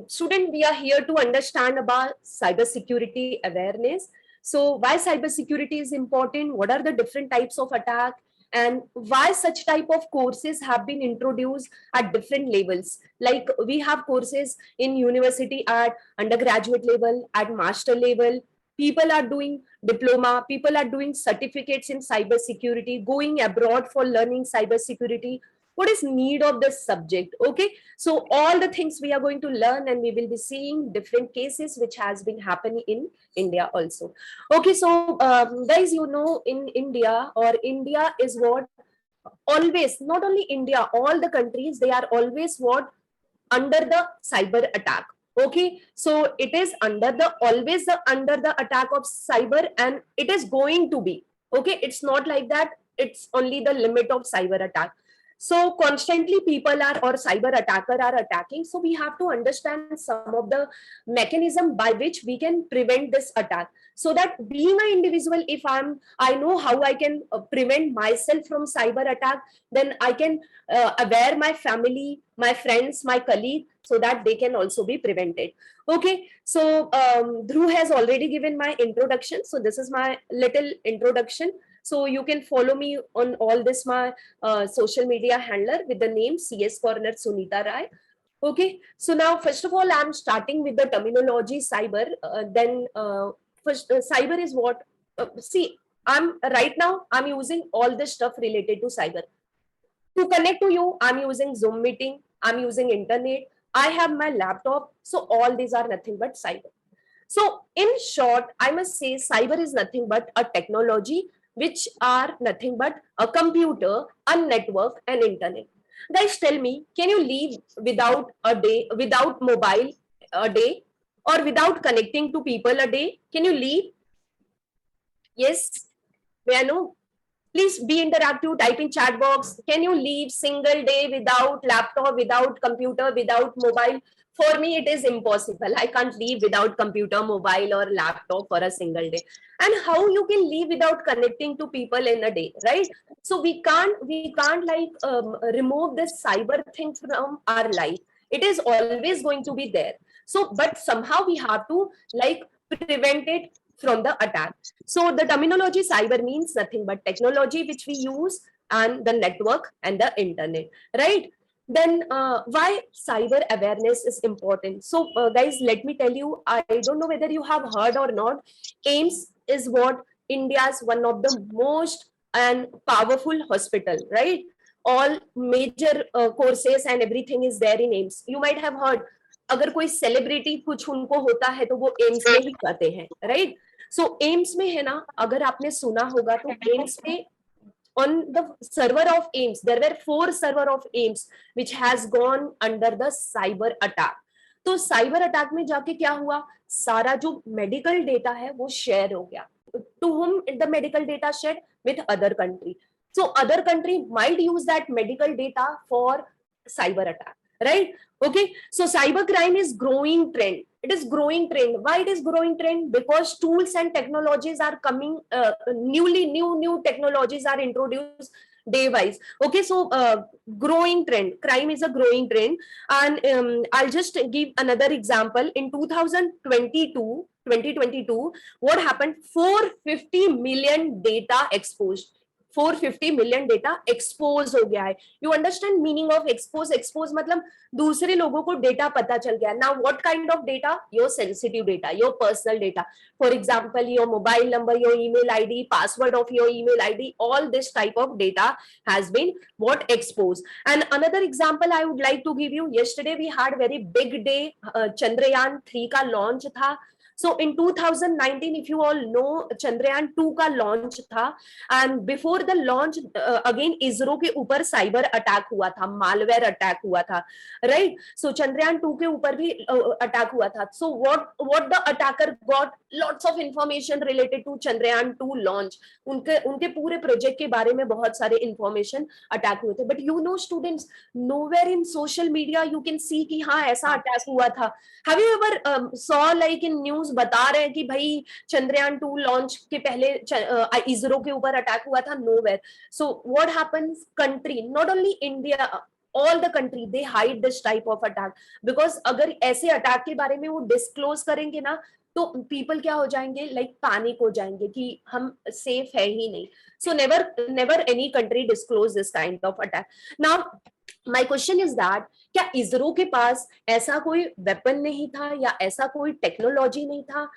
student, we are here to understand about cybersecurity awareness. So why cybersecurity is important? What are the different types of attack? And why such type of courses have been introduced at different levels? Like we have courses in university at undergraduate level, at master level. People are doing diploma, people are doing certificates in cybersecurity, going abroad for learning cybersecurity. What is need of this subject? Okay, so all the things we are going to learn, and we will be seeing different cases which has been happening in India also. Okay, so guys, you know, in India, or India is what always, not only India, all the countries, they are always what, under the cyber attack. Okay, so it is under the, always the under the attack of cyber, and it is going to be. Okay, it's not like that it's only the limit of cyber attack. So constantly people are, or cyber attacker are attacking, so we have to understand some of the mechanism by which we can prevent this attack, so that being an individual, if I know how I can prevent myself from cyber attack, then I can aware my family, my friends, my colleague, so that they can also be prevented. Okay, so Dhruv has already given my introduction, so this is my little introduction. So you can follow me on all this my social media handler with the name CS Corner Sunita Rai. Okay, so now first of all, I'm starting with the terminology cyber. Then first, cyber is what? See, I'm right now, I'm using all this stuff related to cyber. To connect to you, I'm using Zoom meeting, I'm using internet, I have my laptop. So all these are nothing but cyber. So in short, I must say cyber is nothing but a technology which are nothing but a computer, a network, and internet. Guys, tell me, can you live without a day, without mobile a day, or without connecting to people a day? Can you live? Yes? May I know? Please be interactive, type in chat box. Can you live single day without laptop, without computer, without mobile? For me, it is impossible. I can't live without computer, mobile, or laptop for a single day. And how you can live without connecting to people in a day, right? So we can't like remove this cyber thing from our life. It is always going to be there. So, but somehow we have to like prevent it from the attack. So the terminology cyber means nothing but technology which we use, and the network and the internet, right? Then why cyber awareness is important? So guys, let me tell you, I don't know whether you have heard or not. AIMS is what India's one of the most and powerful hospital, right? All major courses and everything is there in AIMS. You might have heard, अगर कोई celebrity कुछ उनको होता है तो वो AIIMS में ही करते हैं, राइट? सो एम्स में है ना, अगर आपने सुना होगा तो एम्स में on the server of AIMS, there were 4 server of AIMS which has gone under the cyber attack. तो साइबर अटैक में जाके क्या हुआ, सारा जो मेडिकल डेटा है वो शेयर हो गया. To whom the medical data shared? With other country. So other country might use that medical data for cyber attack, right? Okay, so cyber crime is growing trend. It is growing trend. Why it is growing trend? Because tools and technologies are coming, new technologies are introduced day wise. Okay, so growing trend, crime is a growing trend. And I'll just give another example. In 2022, what happened? 450 million data exposed. 450 million data expose हो गया है. You understand meaning of expose? Expose मतलब दूसरे लोगों को data पता चल गया. Now what kind of data? Your sensitive data, your personal data. For example, your mobile number, your email ID, password of your email ID, all this type of data has been what exposed. And another example I would like to give you, yesterday we had very big day, Chandrayaan 3 का launch था. So in 2019, if you all know, Chandrayaan 2 का launch था, and before the launch, again ISRO के ऊपर cyber attack हुआ था, malware attack हुआ था, right? So Chandrayaan 2 के ऊपर भी attack हुआ था. So what the attacker got? Lots of information related to Chandrayaan 2 launch. उनके पूरे project के बारे में बहुत सारे information attack हुए थे. But you know students, nowhere in social media you can see कि हाँ ऐसा attack हुआ था. Have you ever saw like in news बता रहे हैं कि भाई चंद्रयान 2 लॉन्च के पहले इसरो के ऊपर अटैक हुआ था? Nowhere. So what happens? Country, not only India, all the country they hide this type of attack, because अगर ऐसे अटैक के बारे में वो डिस्क्लोज करेंगे ना, तो पीपल क्या हो जाएंगे, लाइक पैनिक हो जाएंगे कि हम सेफ है ही नहीं. So never any country disclose this kind of attack. Now my question is that, क्या इसरो के पास ऐसा कोई वेपन नहीं था या ऐसा कोई टेक्नोलॉजी नहीं था?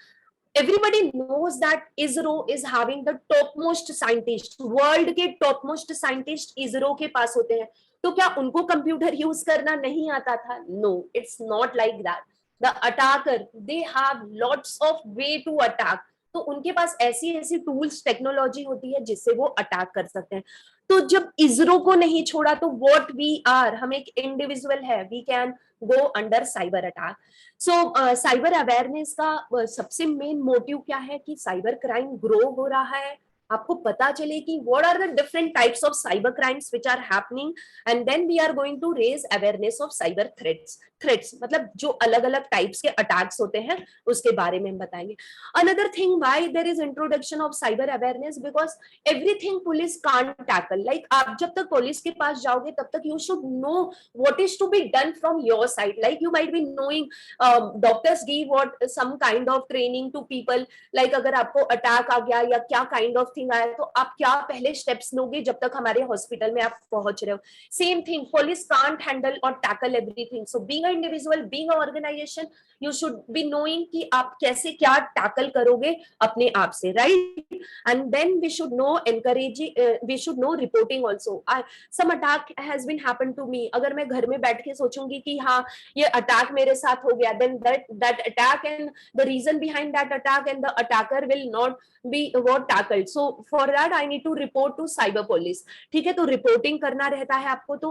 Everybody knows that ISRO is having the topmost scientist, world के topmost scientist ISRO के पास होते हैं. तो क्या उनको कंप्यूटर यूज करना नहीं आता था? No, it's not like that. The attacker, they have lots of way to attack. तो उनके पास ऐसी ऐसी टूल्स, टेक्नोलॉजी होती है जिससे वो अटैक कर सकते हैं. तो जब इसरो को नहीं छोड़ा तो व्हाट वी आर, हम एक इंडिविजुअल है, we can go under cyber attack. So cyber awareness का सबसे मेन मोटिव क्या है कि साइबर क्राइम ग्रो हो रहा है, आपको पता चले कि what are the different types of cyber crimes which are happening, and then we are going to raise awareness of cyber threats मतलब जो अलग अलग टाइप्स के अटैक्स होते हैं उसके बारे में हम बताएंगे. Another thing why there is introduction of cyber awareness, because everything police can't tackle. Like आप जब तक पुलिस के पास जाओगे तब तक you should know what is to be done from your side. Like you might be knowing, doctors give what some kind of training to people, like अगर आपको अटैक आ गया या क्या काइंड ऑफ थिंग आया तो आप क्या पहले स्टेप्स लोगे जब तक हमारे हॉस्पिटल में आप पहुंच रहे हो. Same thing, police can't handle और tackle everything. So being a individual, being a organization, you should be knowing कि आप कैसे क्या टैकल करोगे अपने आप से, right? And then we should no encouraging, we should no reporting also. Some attack has been happen to me. अगर मैं घर में बैठ के सोचूंगी कि हाँ ये अटैक मेरे साथ हो गया, then that attack and the reason behind that attack and the attacker will not be what tackled. So for that I need to report to cyber police. ठीक है, तो रिपोर्टिंग करना रहता है आपको. तो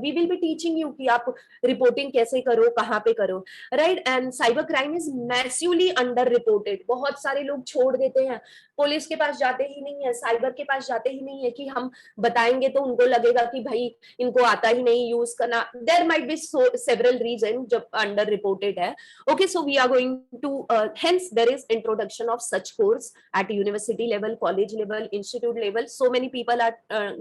we will be teaching you कि आप रिपोर्टिंग कैसे करो, कहाँ पे करो, right? And cyber crime is massively under reported. बहुत सारे लोग छोड़ देते हैं, पुलिस के पास जाते ही नहीं है, साइबर के पास जाते ही नहीं है कि हम बताएंगे तो उनको लगेगा कि भाई इनको आता ही नहीं यूज करना. There might be several reason जब अंडर रिपोर्टेड है. Okay, so we are going to hence there is introduction of such course at university level, college level, institute level. So many people are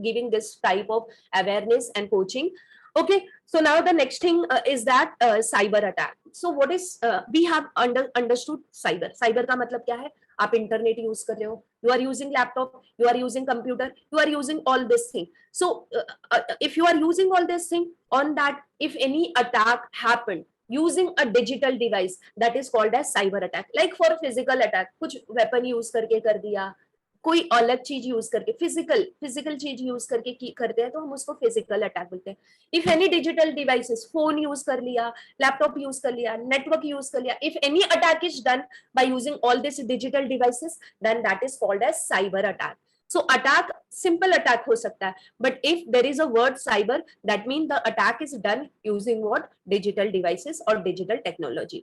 giving this type of awareness and coaching. Okay, so now the next thing is that cyber attack. So what is we have understood cyber का मतलब क्या है? आप internet use कर रहे हो, you are using laptop, you are using computer, you are using all this thing. So if you are using all this thing, on that if any attack happened using a digital device, that is called as cyber attack. Like for physical attack, कुछ weapon use करके कर दिया, कोई अलग चीज use करके, physical चीज use करके करते हैं तो हम उसको फिजिकल अटैक बोलते हैं. If any digital devices, phone use कर लिया, लैपटॉप यूज कर लिया, नेटवर्क यूज कर लिया, if any attack is done by using all this digital devices, then that is called as cyber attack. So attack, simple attack हो सकता है, but if there is a word cyber, that means the attack is done using what? Digital devices or digital technology.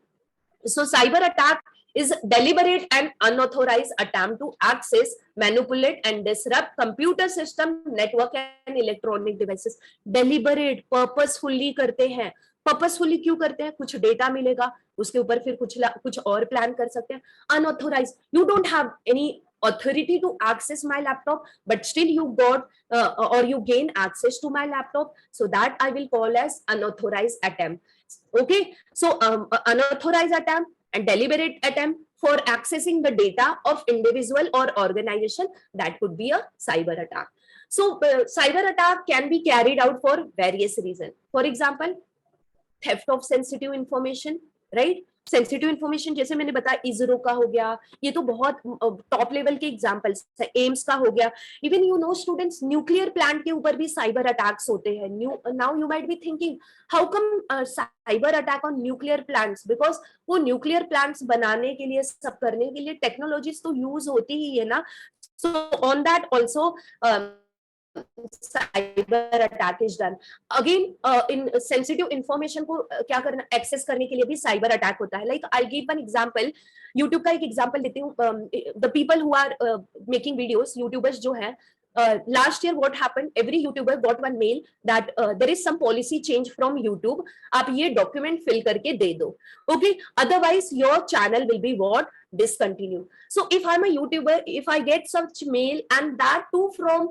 So cyber attack is deliberate and unauthorized attempt to access, manipulate and disrupt computer system, network and electronic devices. Deliberate, purposefully करते हैं. Purposefully क्यों करते हैं? कुछ data मिलेगा, उसके ऊपर फिर कुछ और प्लान कर सकते हैं. Unauthorize, you don't have any authority to access my laptop, but still you got or you gain access to my laptop, so that I will call as unauthorized attempt. Okay, so unauthorized attempt and deliberate attempt for accessing the data of individual or organization, that could be a cyber attack. So cyber attack can be carried out for various reasons. For example, theft of sensitive information, right? Sensitive information जैसे मैंने बताया इसरो का हो गया, ये तो बहुत top level के एग्जांपल्स है. एम्स का हो गया. Even you know students, nuclear plant के ऊपर भी साइबर अटैक्स होते हैं. Now you might be thinking how come cyber attack on nuclear plants, because वो न्यूक्लियर प्लांट्स बनाने के लिए, सब करने के लिए टेक्नोलॉजीज तो यूज होती ही है ना. So on that also cyber attack is done. Again in sensitive information को क्या करना, एक्सेस करने के लिए भी साइबर अटैक होता है. Like I give one example, YouTube का एक एग्जांपल देती हूँ. The people who are making videos, YouTubers जो है, last year what happened, every YouTuber got one mail that there is some policy change from YouTube, आप ये document fill करके दे दो, okay, otherwise your channel will be what? Discontinue. So if I'm a YouTuber, if I get such mail and that too from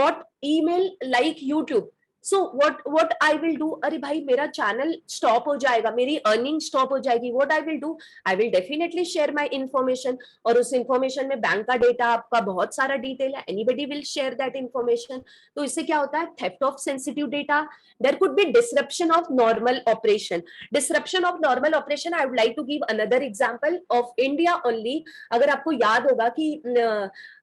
what? Email like YouTube, so what I will do, अरे भाई मेरा channel stop हो जाएगा, मेरी earning stop हो जाएगी, what I will do, I will definitely share my information. और उस इंफॉर्मेशन में बैंक का डेटा, आपका बहुत सारा डिटेल है, anybody will share that information. तो इससे क्या होता है, theft of sensitive data, there could be disruption of normal operation. Disruption of normal operation, I would like to give another example of India only. अगर आपको याद होगा कि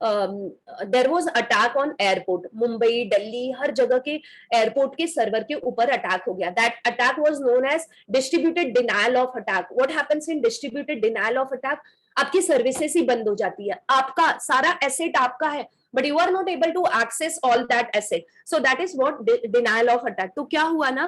there was attack on airport, Mumbai, Delhi, हर जगह के एयरपोर्ट के server के ऊपर अटैक हो गया। That attack was known as distributed denial of attack. What happens in distributed denial of attack, आपकी सर्विसेज ही बंद हो जाती है, आपका सारा एसेट आपका है, but you are not able to access all that asset, so that is what denial of attack। तो क्या हुआ ना,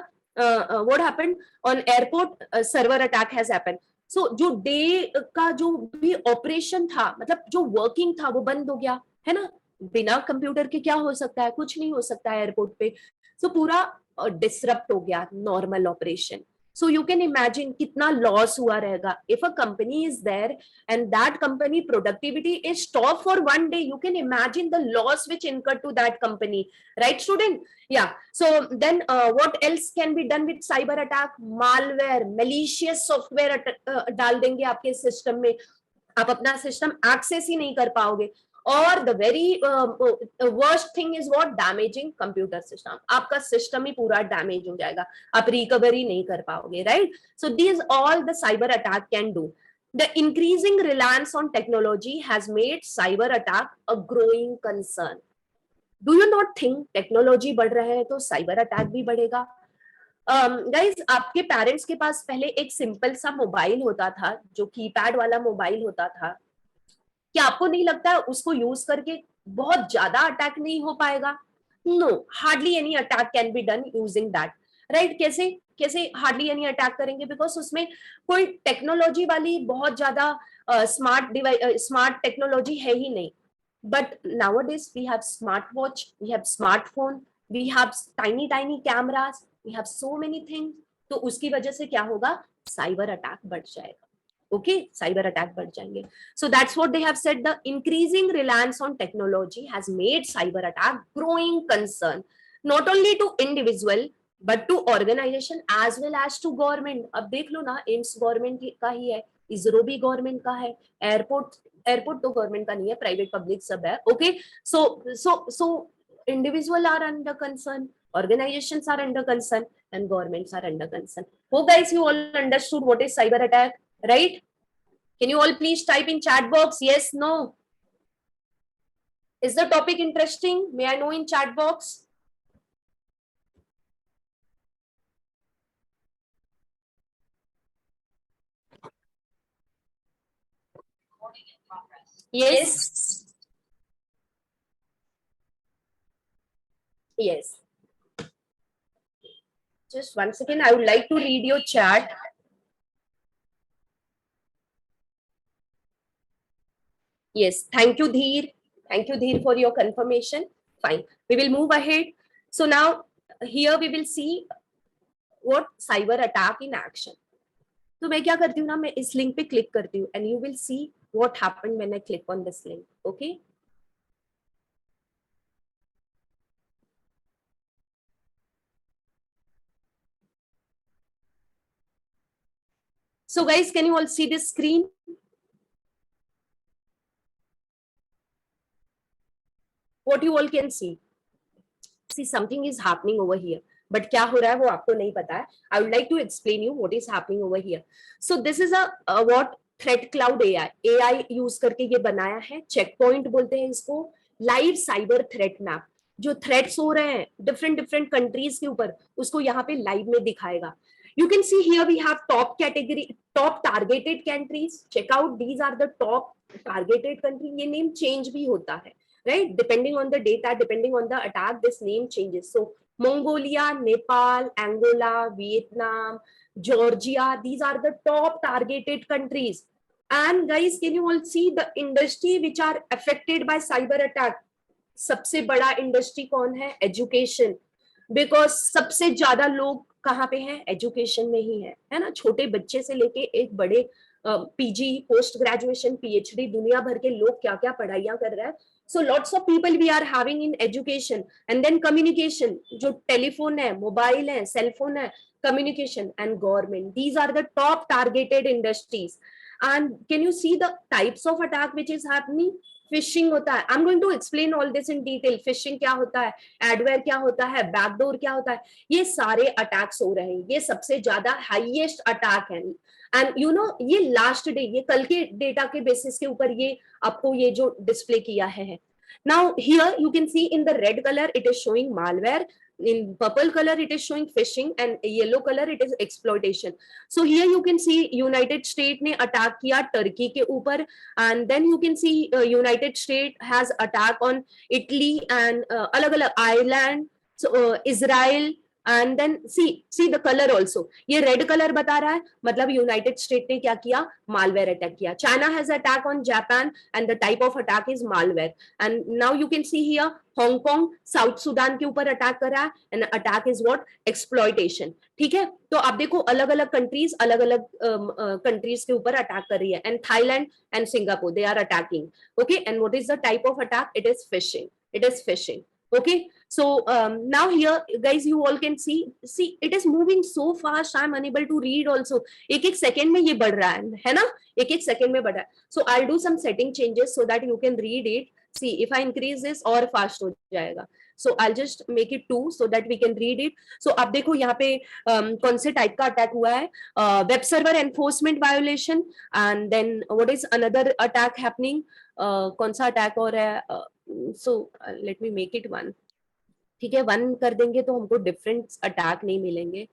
what happened on airport, server attack has happened। so जो डे का जो भी ऑपरेशन था, मतलब जो वर्किंग था, वो बंद हो गया, है ना। बिना कंप्यूटर के क्या हो सकता है, कुछ नहीं हो सकता है एयरपोर्ट पे। so पूरा डिसरप्ट हो गया normal operation. so you can imagine कितना लॉस हुआ रहेगा if a company is there and that company productivity is stopped for one day, you can imagine the loss which incurred to that company, right student? yeah, so then what else can be done with cyber attack? malware, malicious software डाल देंगे आपके system में, आप अपना system access ही नहीं कर पाओगे। और the very worst thing is what, damaging computer system, आपका सिस्टम ही पूरा डैमेज हो जाएगा, आप रिकवरी नहीं कर पाओगे, right. So this all the cyber attack can do. The increasing reliance on technology has made cyber attack a growing concern. Do you not think technology बढ़ रहा है तो साइबर अटैक भी बढ़ेगा? गाइज आपके पेरेंट्स के पास पहले एक सिंपल सा मोबाइल होता था, जो कीपैड वाला मोबाइल होता था, क्या आपको नहीं लगता उसको यूज करके बहुत ज्यादा अटैक नहीं हो पाएगा? No, hardly any attack can be done using that, right. कैसे कैसे हार्डली एनी अटैक करेंगे, बिकॉज उसमें कोई टेक्नोलॉजी वाली बहुत ज्यादा स्मार्ट टेक्नोलॉजी है ही नहीं। but nowadays we have smartwatch, we have smartphone, we have tiny cameras, we have so many things। तो उसकी वजह से क्या होगा, साइबर अटैक बढ़ जाएगा। ओके, साइबर अटैक बढ़ जाएंगे। So that's what they have said, the increasing reliance on technology has made cyber attack growing concern, not only to individual but to organisation as well as to government. अब देख लो ना, AIIMS government का ही है, इसरो भी government का है, airport तो government का नहीं है, प्राइवेट पब्लिक सब है। Okay, so individual are under concern, organizations are under concern, and governments are under concern. Hope guys you all understood what is cyber attack, right? Can you all please type in chat box yes, no? Is the topic interesting? May I know in chat box? Yes. Yes. Just one second, I would like to read your chat. Yes, thank you, Dheer. Thank you, Dheer, for your confirmation. Fine, we will move ahead. So now here we will see what cyber attack in action. तो मैं क्या करती हूँ ना, मैं इस link पे click करती हूँ and you will see what happened when I click on this link. Okay. So guys, can you all see this screen? What you all can see? See, something is happening over here. But क्या हो रहा है वो आपको नहीं पता है. I would like to explain you what is happening over here. So this is a what threat cloud AI. AI use करके ये बनाया है. चेकपॉइंट बोलते हैं इसको. Live cyber threat map. जो थ्रेट्स हो रहे हैं डिफरेंट कंट्रीज के ऊपर, उसको यहाँ पे लाइव में दिखाएगा. You can see here we have top category, top targeted countries. Check out, these are the top targeted country. ये name change भी होता है, right? Depending on the data, depending on the attack, this name changes. So Mongolia, Nepal, Angola, Vietnam, Georgia, these are the top targeted countries. And guys, can you all see the industry which are affected by cyber attack? सबसे बड़ा industry कौन है? Education. Because सबसे ज्यादा लोग कहाँ पे हैं? एजुकेशन में ही है ना. छोटे बच्चे से लेके एक बड़े पीजी, पोस्ट ग्रेजुएशन, पीएचडी, दुनिया भर के लोग क्या क्या पढ़ाइयां कर रहे हैं, So lots of people we are having in education, and then communication, जो telephone है, mobile है, cell phone है, communication and government. These are the top targeted industries. And can you see the types of attack which is happening? Phishing होता है. I'm going to explain all this in detail. Phishing क्या होता है, adware क्या होता है, backdoor क्या होता है, ये सारे attacks हो रहे हैं. ये सबसे ज्यादा highest attack है. एंड यू नो ये लास्ट डे, ये कल के डेटा के बेसिस के ऊपर ये आपको ये जो डिस्प्ले किया है. Now here you can C in the red colour it is showing malware, in purple color it is showing phishing, and yellow color it is exploitation. So here you can see United States ने attack किया Turkey के ऊपर, and then you can see United States has attack on Italy and अलग अलग Ireland, so Israel, and then see the color also. ये red color बता रहा है, मतलब यूनाइटेड स्टेट ने क्या किया, malware अटैक किया. China has attack on Japan and the type of attack is malware. And now you can see here Hong Kong south Sudan के ऊपर अटैक कर रहा है, and attack is what, exploitation. ठीक है, तो आप देखो अलग अलग कंट्रीज अलग अलग कंट्रीज के ऊपर अटैक कर रही है, and Thailand and Singapore they are attacking. Okay, and what is the type of attack, it is phishing, it is phishing. Okay, so now here guys you all can see it is moving so fast, I am unable to read also. एक एक second में ये बढ़ रहा है ना, एक एक सेकंड में बढ़ रहा है. So I'll do some setting changes so that you can read it. See if I increase this और fast हो जाएगा. So I'll just make it 2 so that we can read it. So आप देखो यहाँ पे कौन से टाइप का अटैक हुआ है, web server enforcement violation, and then what is another attack happening, कौन सा अटैक हो रहा है. So let me make it 1. ठीक है, 1 कर देंगे तो हमको डिफरेंट अटैक नहीं मिलेंगे.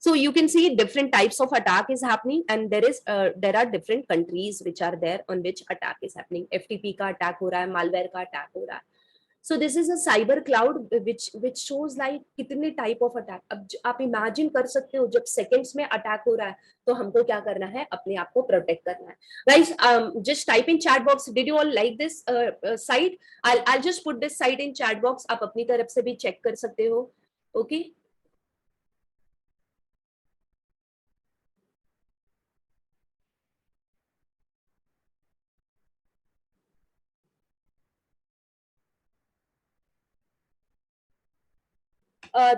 So you can see different types of attack is happening, and there are different countries which are there on which attack is happening. FTP का attack हो रहा है, malware का attack हो रहा है. So this is a cyber cloud which shows like कितने type of attack. अब आप imagine कर सकते हो जब seconds में attack हो रहा है तो हमको क्या करना है, अपने आप को protect करना है. Guys, just type in chat box. Did you all like this site? I'll just put this site in chat box. आप अपनी तरफ से भी check कर सकते हो. Okay.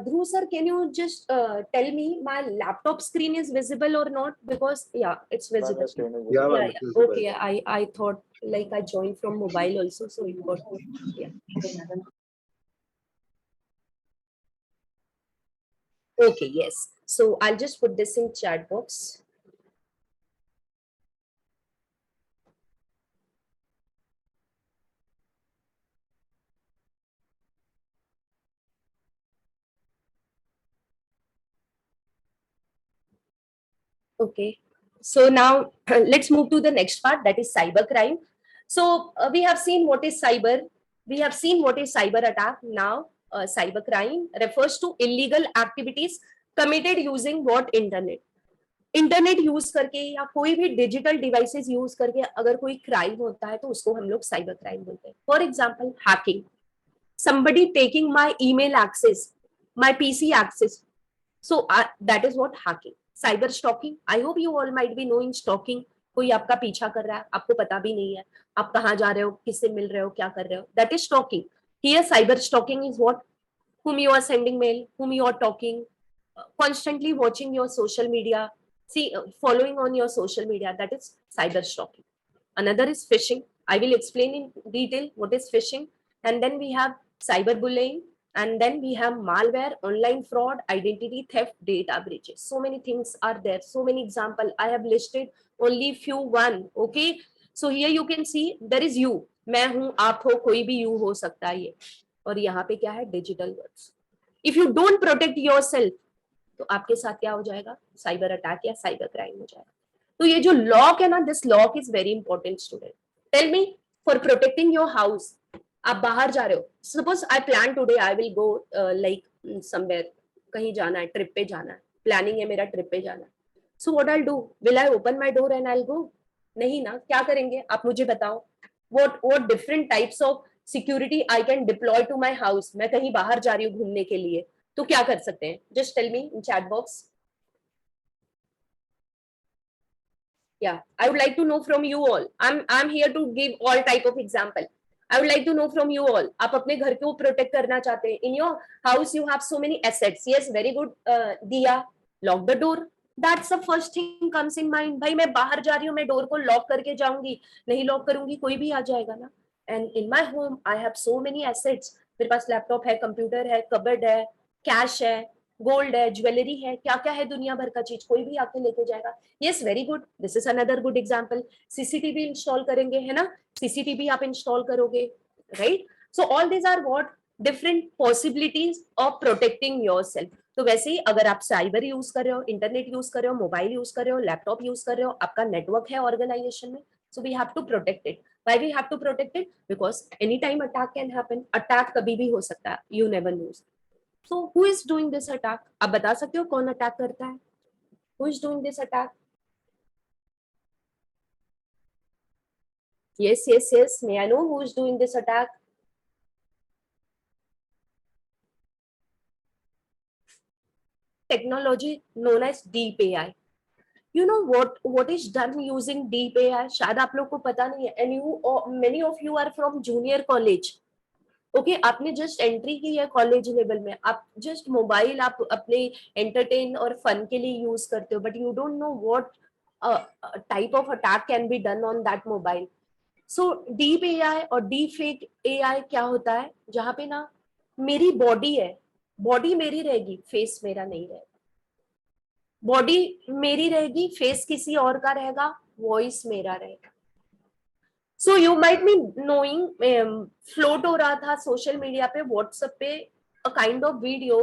Dhruv sir, can you just tell me my laptop screen is visible or not? Because yeah, it's visible. Yeah, Yeah, it's visible. okay, I thought like I joined from mobile also, so it got, yeah. Okay, yes. So I'll just put this in chat box. Okay, so now let's move to the next part, that is cyber crime. So we have seen what is cyber. We have seen what is cyber attack. Now cyber crime refers to illegal activities committed using what, internet. Internet use करके या कोई भी digital devices use करके अगर कोई crime होता है तो उसको हम लोग साइबर क्राइम बोलते हैं. For example hacking, somebody taking my email access, my PC access. So that is what hacking. Cyber stalking, I hope you all might be knowing stalking. कोई आपका पीछा कर रहा है, आपको पता भी नहीं है आप कहाँ जा रहे हो, किससे मिल रहे हो, क्या कर रहे हो. That is stalking. Here cyber stalking is what, whom you are sending mail, whom you are talking, constantly watching your social media, following on your social media, that is cyber stalking. Another is phishing. I will explain in detail what is phishing. And then we have cyberbullying, and then we have malware, online fraud, identity theft, data breaches. So many things are there, so many examples. I have listed only few one. Okay, so here you can see there is you, मैं हूं, आप हो, कोई भी you हो सकता है ये. और यहाँ पे क्या है, digital words. If you don't protect yourself तो आपके साथ क्या हो जाएगा, साइबर अटैक या साइबर क्राइम हो जाएगा. तो ये जो लॉक है ना, this lock is very important student. Tell me, for protecting your house, आप बाहर जा रहे हो, suppose I plan today I will go like somewhere, कहीं जाना है, ट्रिप पे जाना है, प्लानिंग है मेरा ट्रिप पे जाना है. So what I do, will I open my door and I will गो? नहीं ना, क्या करेंगे आप मुझे बताओ. what different types of security I can deploy to my house. मैं कहीं बाहर जा रही हूँ घूमने के लिए, तो क्या कर सकते हैं, just tell me in chat box. Yeah, I would like to know from you all. I'm here to give all type of example. I would like to know from you all. आप अपने घर को protect करना चाहते हैं. In your house you have so many assets. Yes, very good. Diya, lock the door. That's the first thing comes in mind. भाई मैं बाहर जा रही हूँ, मैं डोर को लॉक करके जाऊंगी, नहीं लॉक करूंगी कोई भी आ जाएगा ना. And in my home I have so many assets. मेरे पास लैपटॉप है, कंप्यूटर है, कबर्ड है, कैश है, गोल्ड है, ज्वेलरी है, क्या क्या है, दुनिया भर का चीज कोई भी आके लेके जाएगा. Yes, very good. This is another good example. CCTV install करेंगे, है ना, सीसीटीवी आप इंस्टॉल करोगे, right. So all these are what different possibilities of protecting yourself. तो वैसे ही अगर आप साइबर यूज कर रहे हो, इंटरनेट यूज कर रहे हो, मोबाइल यूज कर रहे हो, लैपटॉप यूज कर रहे हो, आपका नेटवर्क है ऑर्गेनाइजेशन में, so we have to protect it. Why we have to protect it? Because anytime attack can happen. Attack कभी भी हो सकता है, you never know. So who is doing this attack? आप बता सकते हो कौन अटैक करता है? Who is doing this attack? Yes, yes, yes. May I know who is doing this attack? Technology known as deep AI. You know what is done using deep AI? शायद आप लोग को पता नहीं है. And you, many of you are from junior college. Okay आपने just entry की है कॉलेज लेवल में, आप जस्ट मोबाइल आप अपने एंटरटेन और फन के लिए यूज करते हो, but you don't know what type of attack can be done on that mobile. So deep AI और डीप फेक एआई क्या होता है, जहां पे ना मेरी बॉडी है, बॉडी मेरी रहेगी, फेस मेरा नहीं रहेगा. बॉडी मेरी रहेगी, फेस किसी और का रहेगा, वॉइस मेरा रहेगा. So you might be knowing, float हो रहा था सोशल मीडिया पे, व्हाट्सएप पे, a kind of video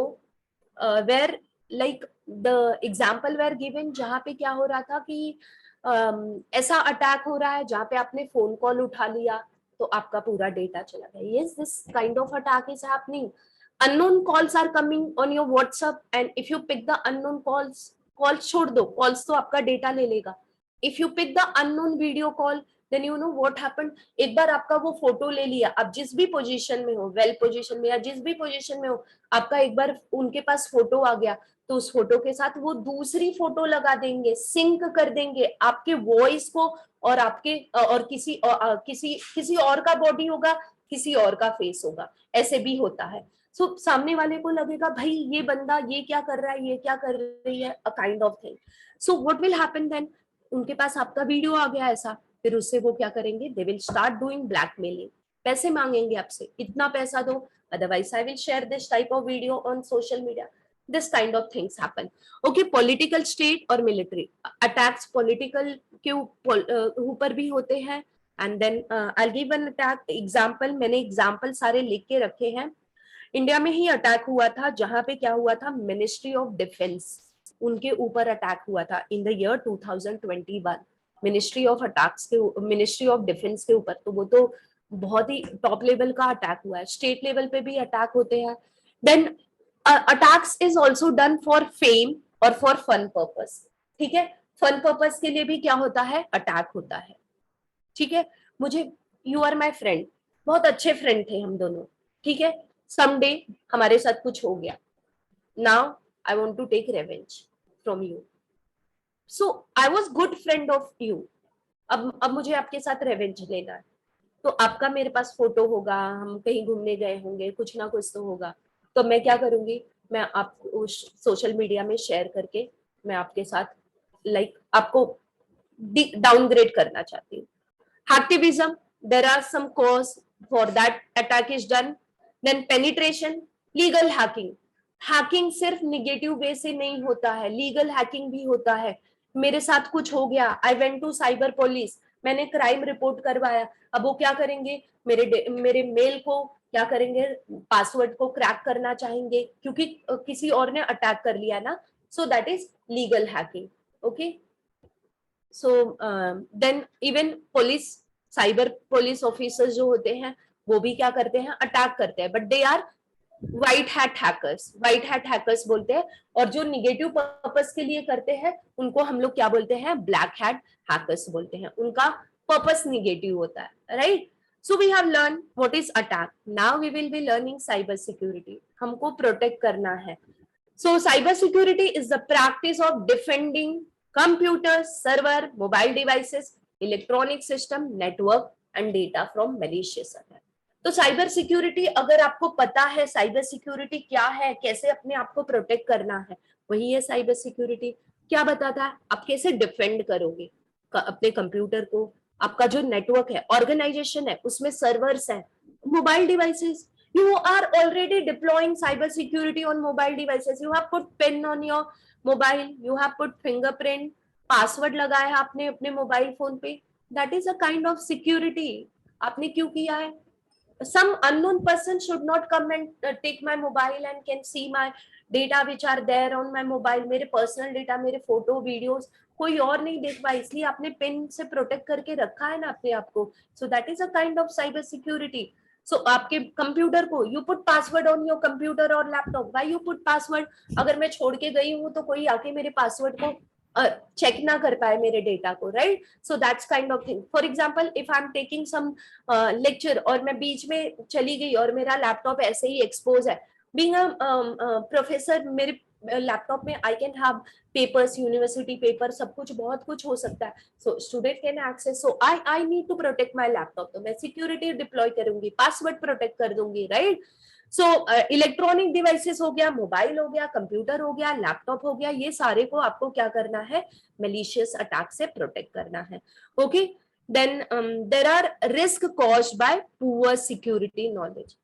where like the example were given, जहाँ पे क्या हो रहा था कि ऐसा अटैक हो रहा है जहाँ पे आपने फोन कॉल उठा लिया तो आपका पूरा डेटा चला गया. Yes, this kind of attack is happening. unknown calls are coming on your WhatsApp and if you pick the unknown calls छोड़ दो, calls तो आपका डेटा ले लेगा. if you pick the unknown video call, then you know what happened. एक बार आपका वो photo ले लिया, आप जिस भी पोजीशन में हो, वेल पोजीशन में या जिस भी पोजीशन में हो, आपका एक बार उनके पास फोटो आ गया, तो उस फोटो के साथ वो दूसरी फोटो लगा देंगे, सिंक कर देंगे आपके वॉइस को, और आपके और किसी और का बॉडी होगा, किसी और का फेस होगा, ऐसे भी होता है. सो सामने वाले को लगेगा भाई ये बंदा ये क्या कर रहा है, ये क्या कर रही है, a kind of thing. So what will happen then, उनके पास आपका वीडियो आ गया ऐसा, फिर उससे वो क्या करेंगे, they will start doing blackmailing. पैसे मांगेंगे आपसे, इतना पैसा दो, otherwise I will share this type of video on social media. This kind of things happen. Okay, political state और मिलिट्री अटैक्स पॉलिटिकल के ऊपर भी होते हैं. And then I give an attack example. मैंने एग्जांपल सारे लिख के रखे हैं. इंडिया में ही अटैक हुआ था, जहां पे क्या हुआ था, मिनिस्ट्री ऑफ डिफेंस, उनके ऊपर अटैक हुआ था in the year 2021. Ministry of attacks के, मिनिस्ट्री ऑफ डिफेंस के ऊपर, तो वो तो बहुत ही टॉप लेवल का अटैक हुआ है. स्टेट लेवल पे भी अटैक होते हैं. Then attacks is also done for fame और फॉर फन पर्पस. ठीक है, फन पर्पस के लिए भी क्या होता है, अटैक होता है. ठीक है, मुझे, यू आर माई फ्रेंड, बहुत अच्छे फ्रेंड थे हम दोनों, ठीक है, समडे हमारे साथ कुछ हो गया, now I want to take revenge from you. So I was good friend of you, अब मुझे आपके साथ रेवेंज लेना है, तो आपका मेरे पास फोटो होगा, हम कहीं घूमने गए होंगे, कुछ ना कुछ तो होगा, तो मैं क्या करूंगी, मैं आपको सोशल मीडिया में शेयर करके मैं आपके साथ आपको डाउनग्रेड करना चाहती हूँ. Hacktivism, there are some cause for that attack is done. Then penetration, legal hacking. Hacking सिर्फ निगेटिव वे से नहीं होता है, लीगल हैकिंग भी होता है. मेरे साथ कुछ हो गया, I went to cyber police, मैंने क्राइम रिपोर्ट करवाया, अब वो क्या करेंगे, मेरे मेल को क्या करेंगे, पासवर्ड को क्रैक करना चाहेंगे, क्योंकि किसी और ने अटैक कर लिया ना. So that is legal hacking. Okay, so then even police, cyber police officers जो होते हैं, वो भी क्या करते हैं, अटैक करते हैं, but they are white hat hackers. White hat hackers बोलते हैं, और जो निगेटिव पर्पस के लिए करते हैं उनको हम लोग क्या बोलते हैं, ब्लैक हैट हैकर्स बोलते हैं. उनका पर्पस निगेटिव होता है, right. So we have learn what is attack. Now we will be learning cyber security. हमको प्रोटेक्ट करना है. So cyber security is the practice of defending computer, server, mobile devices, electronic system, network and data from malicious attack. तो cyber security, अगर आपको पता है cyber security क्या है, कैसे अपने आप को प्रोटेक्ट करना है, वही है साइबर सिक्योरिटी। क्या बताता है, आप कैसे डिफेंड करोगे अपने कंप्यूटर को, आपका जो नेटवर्क है, ऑर्गेनाइजेशन है, उसमें सर्वर्स है, mobile devices, you are already deploying cyber security on mobile devices. You have put pin on your mobile, you have put fingerprint, password लगाया है आपने अपने मोबाइल फोन पे, that is a kind of security. आपने क्यों किया है? Some unknown person should not come and take my mobile and can see my data which are there on my mobile. मेरे पर्सनल डेटा, मेरे photo videos कोई और नहीं देख पाए, इसलिए आपने पिन से प्रोटेक्ट करके रखा है ना अपने आप को. So that is a kind of cyber security. So आपके कंप्यूटर को, you put password on your computer और laptop. Why you put password? अगर मैं छोड़ के गई हूँ तो कोई आके मेरे पासवर्ड को चेक ना कर पाए मेरे डेटा को, right? So that's kind of thing. For example, if I am taking some lecture और मैं बीच में चली गई और मेरा लैपटॉप ऐसे ही एक्सपोज है, बीइंग अ प्रोफेसर, मेरे लैपटॉप में I can have papers, university paper, सब कुछ, बहुत कुछ हो सकता है. So student can access. So I need to protect my laptop. तो मैं सिक्योरिटी डिप्लॉय करूंगी, पासवर्ड प्रोटेक्ट कर दूंगी, राइट? सो इलेक्ट्रॉनिक डिवाइसेस हो गया, मोबाइल हो गया, कंप्यूटर हो गया, लैपटॉप हो गया, ये सारे को आपको क्या करना है? मैलिशियस अटैक से प्रोटेक्ट करना है. Okay. Then there are risk caused by poor security knowledge.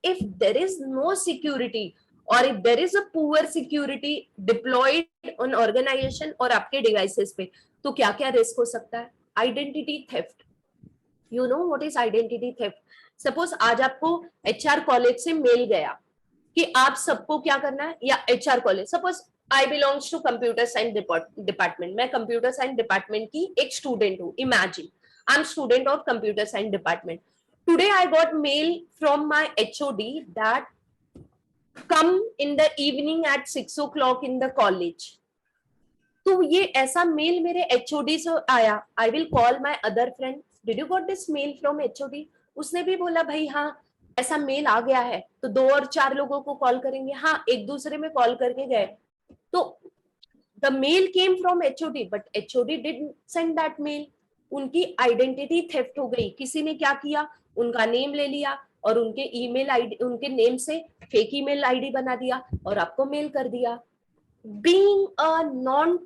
If there is no security or if there is a poor security deployed on organization और आपके devices पे, तो क्या क्या risk हो सकता है? Identity theft. You know what is identity theft? Suppose आज आपको HR कॉलेज से मेल गया कि आप सबको क्या करना है, या HR college, suppose I belongs to computer science department, मैं कंप्यूटर साइंस डिपार्टमेंट की एक स्टूडेंट हूँ. Imagine I am student of computer science department. Today I got mail from my HOD that come in the evening at 6 o'clock in the college. तो ये ऐसा mail मेरे HOD से आया. I will call my other friend, did you got this mail from HOD? उसने भी बोला भाई हाँ ऐसा मेल आ गया है. तो 2 और 4 लोगों को कॉल करेंगे, हाँ एक दूसरे में कॉल करके गए. तो the mail came from HOD but HOD didn't send that mail. उनकी आइडेंटिटी थेफ्ट हो गई. किसी ने क्या किया, उनका नेम ले लिया और उनके ईमेल आईडी, उनके नेम से फेक ईमेल आईडी बना दिया और आपको मेल कर दिया. Being a non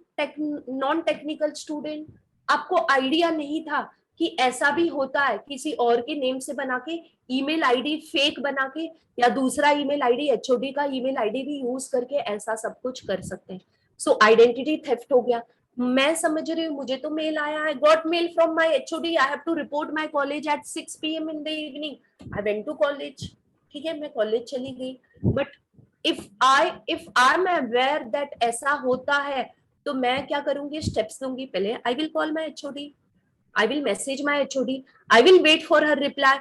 technical student, आपको आइडिया नहीं था कि ऐसा भी होता है, किसी और के नेम से बना के ईमेल आईडी फेक बना के, या दूसरा ईमेल आईडी HOD का ईमेल आईडी भी यूज करके ऐसा सब कुछ कर सकते हैं. सो आइडेंटिटी थेफ्ट हो गया. मैं समझ रही हूँ, मुझे तो मेल आया है, got mail from my HOD, I have to report my college at 6 PM in the evening. I went to college. ठीक है, मैं कॉलेज चली गई. But if I'm aware that ऐसा होता है, तो मैं क्या करूंगी? स्टेप्स लूंगी. पहले I will call my HOD, I will message my HOD, I will wait for her reply.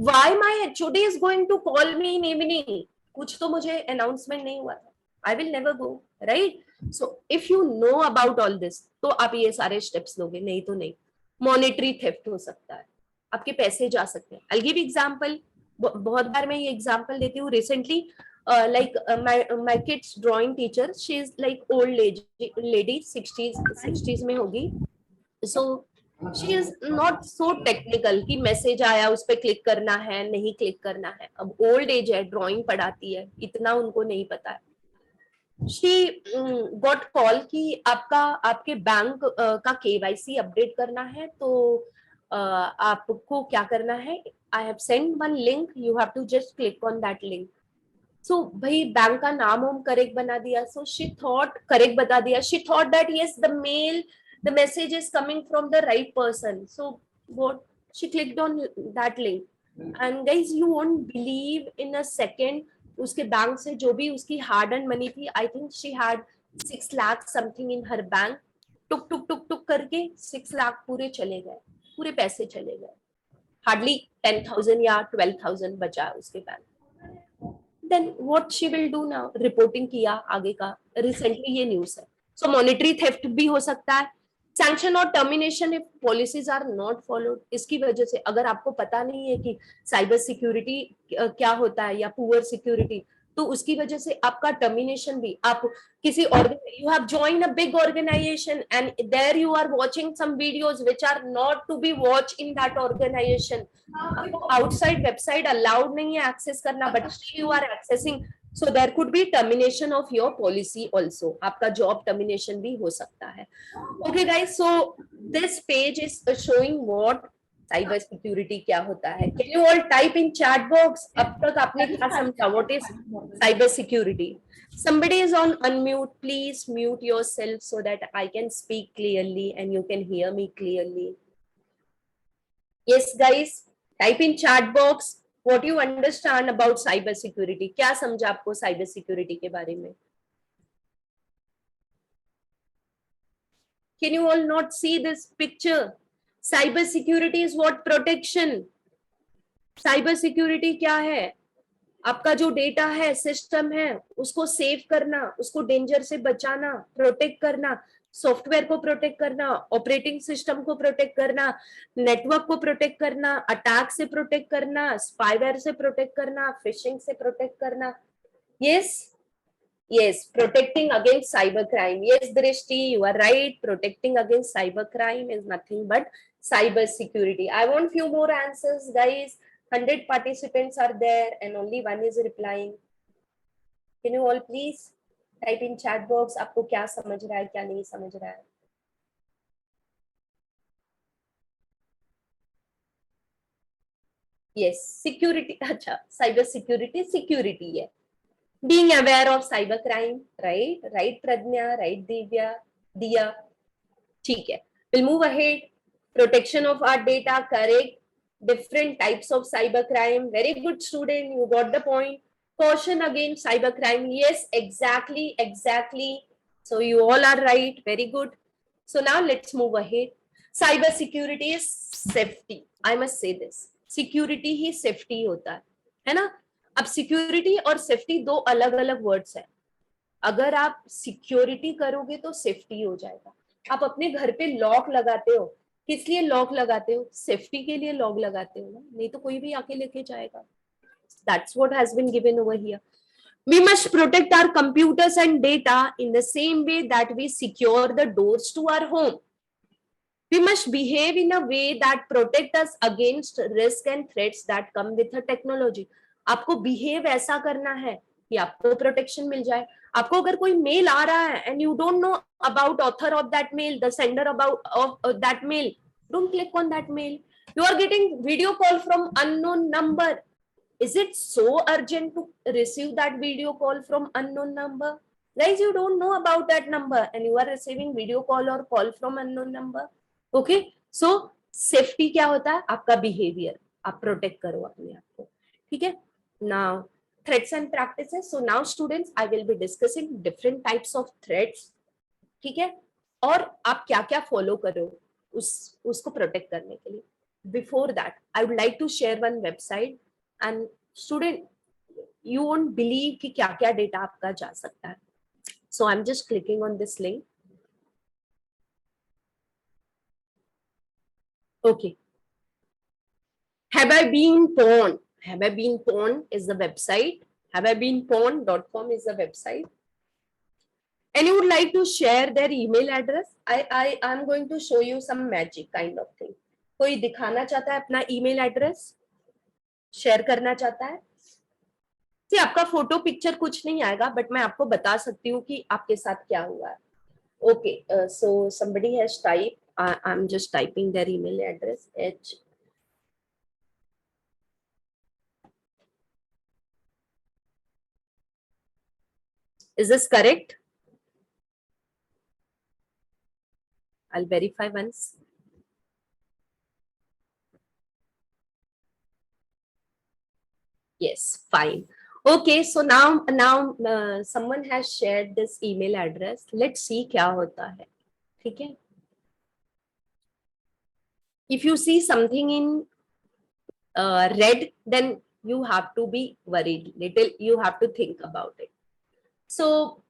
Why my HOD is going to call me in evening? कुछ तो मुझे अनाउंसमेंट नहीं हुआ था. I will never go, right? So if you know about all this, तो आप ये सारे स्टेप्स लोगे, नहीं तो नहीं. मॉनेटरी थेफ्ट हो सकता है, आपके पैसे जा सकते हैं. I'll give example. बहुत बार मैं ये एग्जाम्पल देती हूँ. Recently my kid's drawing teacher, she is like old lady, 60s में होगी. So she is not so technical कि मैसेज आया उस पर क्लिक करना है, नहीं क्लिक करना है. अब ओल्ड एज है, ड्राइंग पढ़ाती है, इतना उनको नहीं पता है. she got call कि आपके बैंक का KYC अपडेट करना है, तो आपको क्या करना है? I have sent one link, you have to just click on that link. So भाई बैंक का नाम हम करेक्ट बना दिया. So she thought, करेक्ट बता दिया. She thought that yes, the message is coming from the right person. So what? She clicked on that link, and guys, you won't believe, in a second उसके bank से जो भी उसकी hard and money थी, I think she had 6 lakh something in her bank, टुक टुक टुक टुक करके 6 लाख पूरे चले गए, पूरे पैसे चले गए. हार्डली 10,000 या 12,000 बचा उसके bank. Then what she will do now? Reporting किया आगे का. रिसेंटली ये न्यूज है. सो मॉनेटरी थेफ्ट भी हो सकता है. सैंक्शन और termination if policies are not followed. इसकी वजह से, अगर आपको पता नहीं है कि साइबर सिक्योरिटी क्या होता है या पुअर सिक्योरिटी, तो उसकी वजह से आपका टर्मिनेशन भी, आप किसी you have join a big organisation and there you are watching some videos which are not to be watch in that organisation, आपको आउटसाइड वेबसाइट अलाउड नहीं है एक्सेस करना, but still you are accessing, so there could be termination of your policy also, आपका job termination भी हो सकता है. Okay guys, so this page is showing what cyber security क्या होता है. Can you all type in chat box, अब तक आपने क्या समझा what is cyber security? Somebody is on unmute, please mute yourself so that I can speak clearly and you can hear me clearly. Yes guys, type in chat box what you understand about cyber security. क्या समझा आपको cyber security के बारे में? Can you all not see this picture? Cyber security is what? Protection. Cyber security क्या है? आपका जो डेटा है, सिस्टम है, उसको सेव करना, उसको डेंजर से बचाना, प्रोटेक्ट करना, सॉफ्टवेयर को प्रोटेक्ट करना, ऑपरेटिंग सिस्टम को प्रोटेक्ट करना, नेटवर्क को प्रोटेक्ट करना, अटैक से प्रोटेक्ट करना, स्पाईवेयर से प्रोटेक्ट करना, फिशिंग से प्रोटेक्ट करना. Yes, yes, protecting against cyber crime. Yes, Drishti, you are right. Protecting against cyber crime is nothing but cyber security. I want few more answers, guys. 100 participants are there and only one is replying. Can you all please type in chat box आपको क्या समझ रहा है, क्या नहीं समझ रहा है? Yes, security. अच्छा, cyber security security है. Being aware of cyber crime, right? Right, Pradnya, right, Divya, Diya. ठीक है. We'll move ahead. Protection of our data, correct. Different types of cyber crime. Very good, student. You got the point. Caution against cyber crime. Yes, exactly, exactly. So you all are right. Very good. So now let's move ahead. Cyber security is safety. I must say this. Security he safety होता है ना? अब security और safety दो अलग अलग words हैं. अगर आप सिक्योरिटी करोगे तो सेफ्टी हो जाएगा. आप अपने घर पे लॉक लगाते हो, किस लिए लॉक लगाते हो? सेफ्टी के लिए लॉक लगाते हो ना, नहीं तो कोई भी आके लेके जाएगा. That's what has been given over here. We must protect our computers and data in the same way that we secure the doors to our home. We must behave in a way that protect us against risk and threats that come with the technology. आपको behave ऐसा करना है कि आपको protection मिल जाए. आपको अगर कोई मेल आ रहा है and you don't know about author of that mail, the sender about of that mail, don't click on that mail. You are getting video call from unknown number. Is it so urgent to receive that video call from unknown number? Guys, you don't know about that number and you are receiving video call or call from unknown number. Okay, so safety क्या होता है? आपका behaviour, आप protect करो अपने आप को. ठीक है. Now threats and practices. So now students, I will be discussing different types of threats. ठीक है, और आप क्या क्या फॉलो करो उसको प्रोटेक्ट करने के लिए. Before that I would like to share one website and student you won't believe कि क्या क्या डेटा आपका जा सकता है. So I am just clicking on this link. Okay. Have I been pawned? Have I been pawned is the website. Have I been pawned.com is the website. And you would like to share their email address? I am going to show you some magic kind of thing. कोई दिखाना चाहता है अपना email address? Share करना चाहता है? See, आपका photo picture कुछ नहीं आएगा, बट मैं आपको बता सकती हूँ कि आपके साथ क्या हुआ है. Okay, so somebody has typed. I'm just typing their email address. Is this correct? I'll verify once. Yes, fine. Okay, so now someone has shared this email address. Let's see क्या होता है. ठीक है. If you see something in red, then you have to be worried. Little, you have to think about it. So,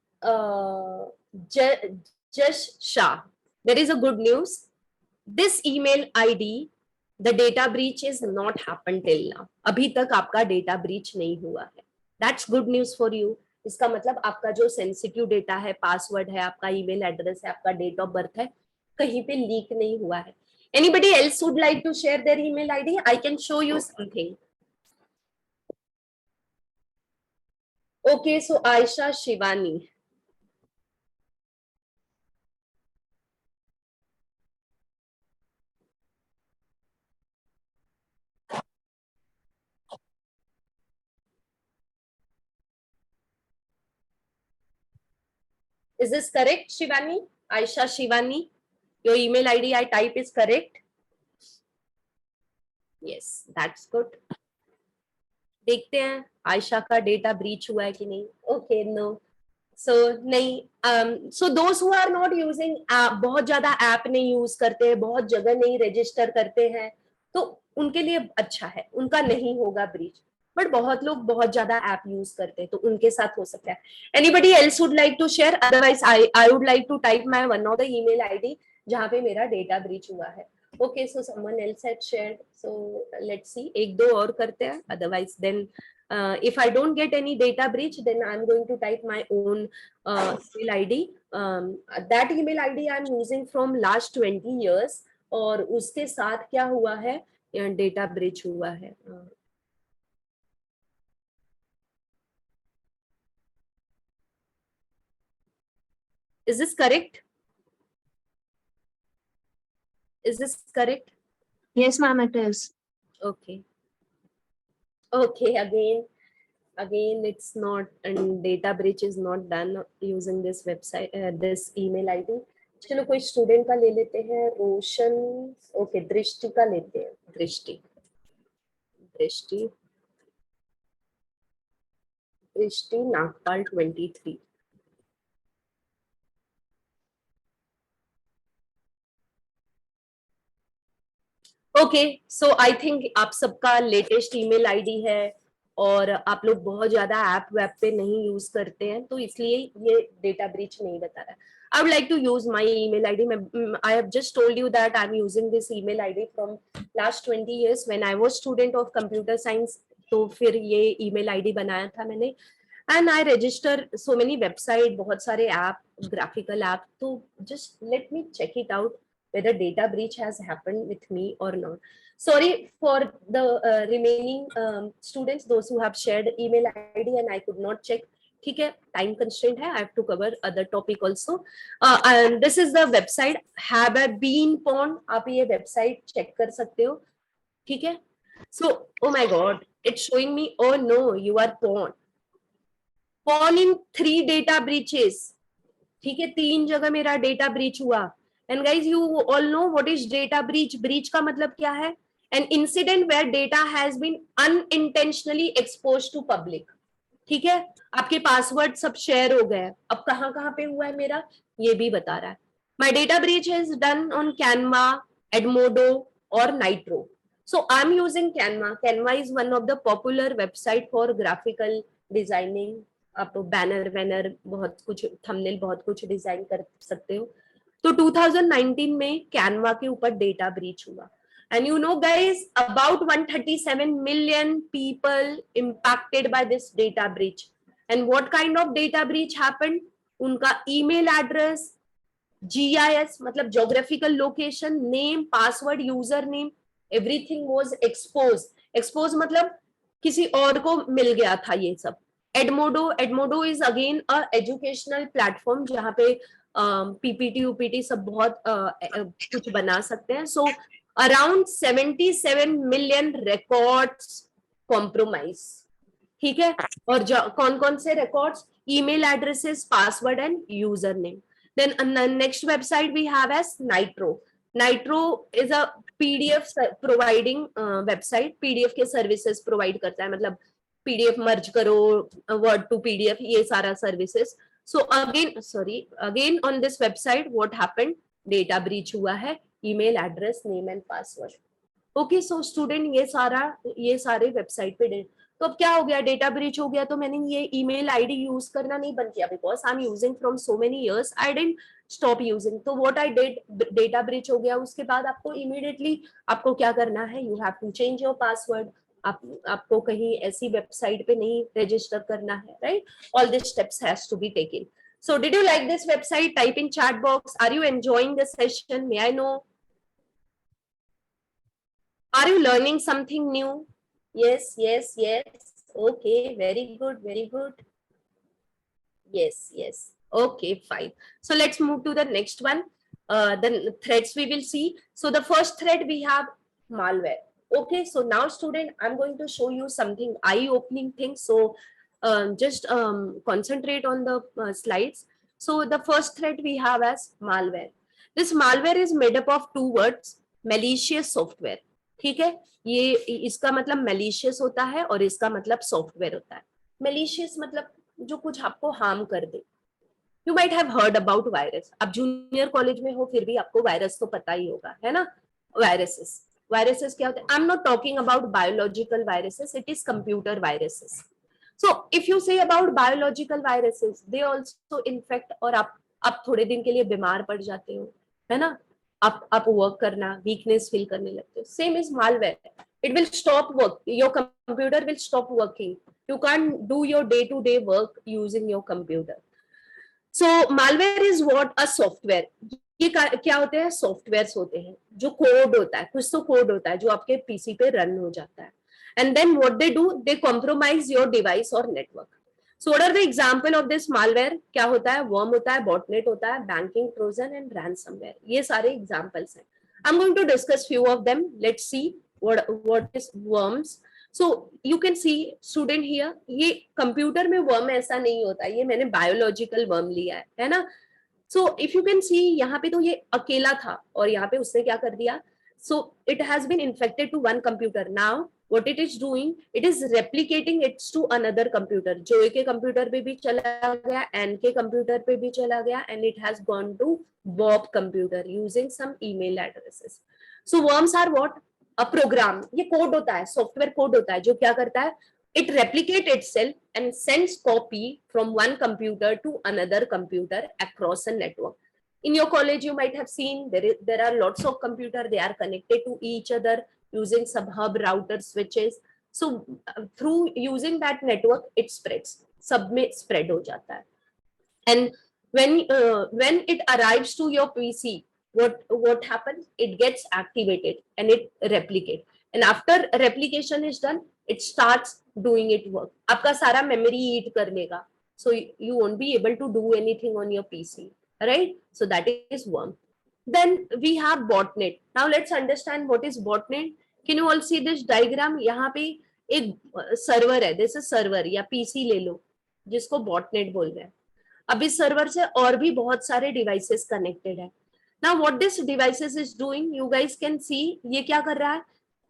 Jash Shah, there is a good news. This email ID, the data breach is not happened till now. अभी तक आपका data breach नहीं हुआ है. That's good news for you. इसका मतलब आपका जो सेंसिटिव डेटा है, पासवर्ड है, आपका ईमेल एड्रेस है, आपका डेट ऑफ बर्थ है, कहीं पे लीक नहीं हुआ है। Anybody else would like to share their email ID? I can show you something. Okay, so Ayesha Shivani. Is this correct, Shivani? Aisha Shivani, your email ID I type is correct? Yes, that's good. देखते हैं आयशा का data breach हुआ है कि नहीं। Okay, no. So नहीं, so those who are not using app, बहुत ज्यादा ऐप नहीं यूज करते हैं, बहुत जगह नहीं रजिस्टर करते हैं, तो उनके लिए अच्छा है, उनका नहीं होगा ब्रीच। बट बहुत लोग बहुत ज्यादा ऐप यूज करते हैं, तो उनके साथ हो सकता है। Anybody else would like to share? Otherwise I would like to type my one of the email ID जहां पे मेरा डेटा ब्रीच हुआ है। Okay, so someone else had shared, so let's see, एक दो और करते हैं, otherwise then if I don't get any data breach, then I'm going to type my own email ID. That email ID I'm using from last 20 years, और उसके साथ क्या हुआ है, डेटा ब्रीच हुआ है। Is this correct? Is this correct? Yes, ma'am, it is. Okay. Okay, again it's not, and data breach is not done using this website, this email ID. चलो कोई स्टूडेंट का ले लेते हैं, रोशन। ओके, दृष्टि का लेते हैं, दृष्टि दृष्टि दृष्टि Nagpal 23। Okay, so I think आप सबका लेटेस्ट ईमेल आईडी है, और आप लोग बहुत ज्यादा ऐप वेब पे नहीं यूज करते हैं, तो इसलिए ये डेटा ब्रीच नहीं बता रहा है। I would like to use my email ID. I have just told you that I'm using this email ID from last 20 years when I was student of computer science. तो फिर ये email ID बनाया था मैंने, and I register so many website, बहुत सारे app, graphical app. तो just let me check it out whether data breach has happened with me or not. Sorry for the remaining students, those who have shared email ID and I could not check. ठीक है, time constraint है, I have to cover other topic also. And this is the website have I been पॉर्न, आप ये website check कर सकते हो। ठीक है, so oh my god, it's showing me, oh no you are पॉर्न इन 3 डेटा ब्रीचेस। ठीक है, 3 जगह मेरा डेटा ब्रीच हुआ। And guys you all know what is data breach. Breach का मतलब क्या है? An incident where data has been unintentionally expose to public. ठीक है, आपके पासवर्ड सब शेयर हो गए, अब कहाँ कहाँ पे हुआ है मेरा, ये भी बता रहा है। My data breach is done on Canva, Edmodo और Nitro. So I am using Canva. Canva is one of the popular website for graphical designing. आप बैनर वैनर बहुत कुछ, थंबनेल बहुत कुछ डिजाइन कर सकते हो। तो 2019 में कैनवा के ऊपर डेटा ब्रीच हुआ। And you know, guys, about 137 million people impacted by this data breach. And what kind of data breach happened? उनका email address, GIS मतलब geographical location, name, password, username, everything was exposed. Exposed मतलब किसी और को मिल गया था ये सब। Edmodo is again a educational platform जहाँ पे PPT, UPT सब बहुत कुछ बना सकते हैं। So around 77 million records compromise. ठीक है, और कौन कौन से records? Email addresses, password and username. Then next website we have as Nitro. Nitro is a PDF providing website. PDF के services provide करता है, मतलब PDF merge करो, word to PDF, ये सारा services. So again on this website what happened? Data breach हुआ है, email address, name and password. Okay, so student ये सारे website पे तो अब क्या हो गया, डेटा ब्रीच हो गया, तो मैंने ये ईमेल आईडी यूज करना नहीं बंद किया, because I am using from so many years, I didn't stop using. तो what I did, data breach हो गया, उसके बाद आपको इमीडिएटली आपको क्या करना है, you have to change your password. आपको कहीं ऐसी वेबसाइट पे नहीं रजिस्टर करना है, right? All this steps has to be taken. So did you like this website? Type in chat box. Are you enjoying the session? May I know? Are you learning something new? Yes, yes, yes. Okay, very good, very good. Yes, yes. Okay, fine. So let's move to the next one. The threads we will see. So the first thread we have malware. Okay, so now student, I'm going to show you something eye-opening thing. So just concentrate on the slides. So the first thread we have as malware. This malware is made up of two words, malicious software. ठीक है, ये इसका मतलब malicious होता है और इसका मतलब software होता है. Malicious मतलब जो कुछ आपको हार्म कर दे. You might have heard about virus. आप जूनियर कॉलेज में हो फिर भी आपको वायरस तो पता ही होगा, है ना? वायरसेस, वायरसेस क्या होते हैं? I am not talking about biological viruses, it is computer viruses. So if you say about biological viruses, they also infect, और आप थोड़े दिन के लिए बीमार पड़ जाते हो, है ना? आप वर्क करना, वीकनेस फील करने लगते हो. Same is malware. It will stop work. Your computer will stop working. You can't do your day-to-day work using your computer. So malware is what? A software. ये क्या होते हैं? सॉफ्टवेयर्स होते हैं, जो कोड होता है, कुछ तो कोड होता है जो आपके पीसी पे रन हो जाता है. And then what they do, they compromise your device और network. So what are the example of this malware? क्या होता है? वर्म होता है, बॉटनेट होता है, बैंकिंग ट्रोजन एंड रैनसमवेयर. ये सारे एग्जांपल्स हैं. I am going to discuss few of them. Let's see what is worms. So you can see student here, ये कंप्यूटर में वर्म ऐसा नहीं होता, ये मैंने बायोलॉजिकल वर्म लिया है ना? सो इफ यू कैन सी, यहाँ पे तो ये अकेला था और यहाँ पे उसने क्या कर दिया? So it has been infected to one computer. Now what it is doing, it is replicating it to another computer. जो के कंप्यूटर पे भी चला गया, एन के कंप्यूटर पे भी चला गया, and it has gone to Bob computer using some email addresses. So worms are what? A program. ये कोड होता है, सॉफ्टवेयर कोड होता है, जो क्या करता है? It replicates itself and sends copy from one computer to another computer across a network. In your college, you might have seen there are lots of computers. They are connected to each other using some hub, router, switches. So through using that network, it spreads. सब में spread हो जाता है. And when it arrives to your PC, what happens? It gets activated and it replicates. And after replication is done, it starts doing its work. आपका सारा memory eat कर लेगा. So you won't be able to do anything on your PC, right? So that is worm. Then we have botnet. Now let's understand what is botnet. Can you all see this diagram? यहाँ पे एक server है, this is server या PC ले लो, जिसको botnet बोल रहे हैं. अब इस सर्वर से और भी बहुत सारे डिवाइसेस कनेक्टेड है. Now what this devices is doing, you guys can see, ये क्या कर रहा है?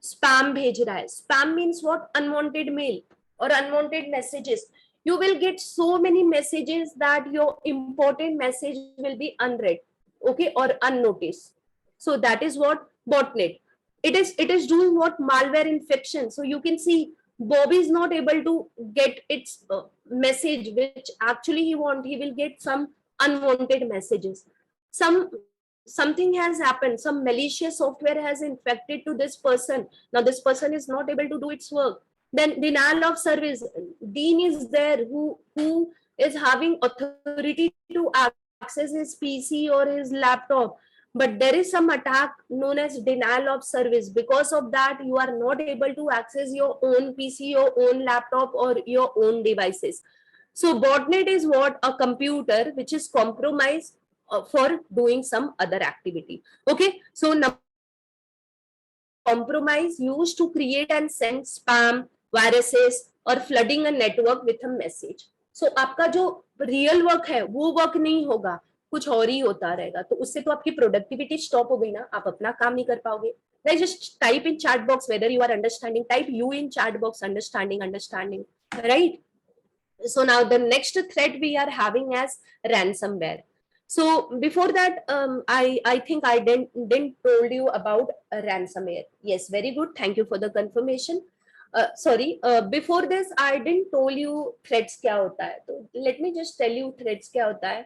स्पैम भेज रहा है. Spam means what? Unwanted mail और unwanted messages. You will get so many messages that your important message will be unread, okay, or unnoticed. So that is what botnet. It is doing what? Malware infection. So you can see Bobby is not able to get its message which actually he will get some unwanted messages. Something has happened, some malicious software has infected to this person. Now this person is not able to do its work. Then denial of service. Dean is there who is having authority to access his PC or his laptop, but there is some attack known as denial of service. Because of that, you are not able to access your own PC, your own laptop, or your own devices. So botnet is what? A computer which is compromised for doing some other activity. Okay, so now compromise used to create and send spam, viruses, or flooding a network with a message. So आपका जो real work है वो work नहीं होगा, कुछ और ही होता रहेगा. तो उससे तो आपकी प्रोडक्टिविटी स्टॉप हो गई ना, आप अपना काम नहीं कर पाओगे. Guys, just type in chat box whether you are understanding. Type you in chat box, understanding, right? So now the next threat we are having as ransomware. So before that, I think I didn't told you about ransomware. Yes, very good. Thank you for the confirmation. Sorry, before this I didn't told you threats क्या होता है. तो let me just tell you threats क्या होता है.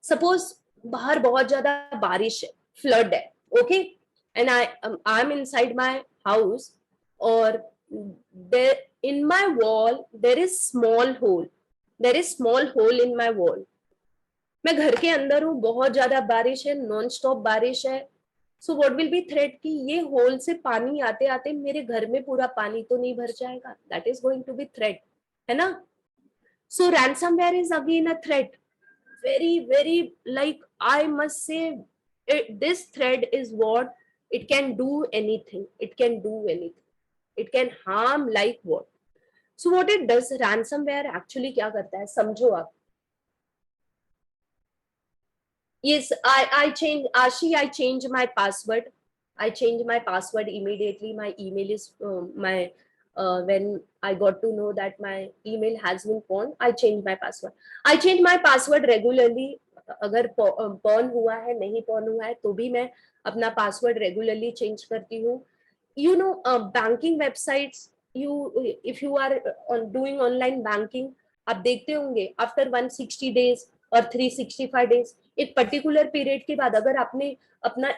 Suppose बाहर बहुत ज्यादा बारिश है, flood है, okay, and I'm inside my house, और there in my wall there is small hole, there is small hole in my wall. मैं घर के अंदर हूँ, बहुत ज्यादा बारिश है, नॉन स्टॉप बारिश है. सो व्हाट विल बी थ्रेट कि ये होल से पानी आते आते मेरे घर में पूरा पानी तो नहीं भर जाएगा. That is going to be threat, है ना. सो ransomware is again a threat. Very like I must say this threat is what it can do anything. It can do anything. It can harm like what. So what it does, ransomware actually क्या करता है समझो आप. Yes, I change Ashi. I change my password. I change my password immediately. My email is my when I got to know that my email has been pawned, I change my password. I change my password regularly. अगर pawn हुआ है नहीं pawn हुआ है तो भी मैं अपना password regularly change करती हूँ. You know, banking websites. If you are doing online banking, आप देखते होंगे after 160 days और 365 days एक पर्टिकुलर पीरियड के बाद अगर आपने अपना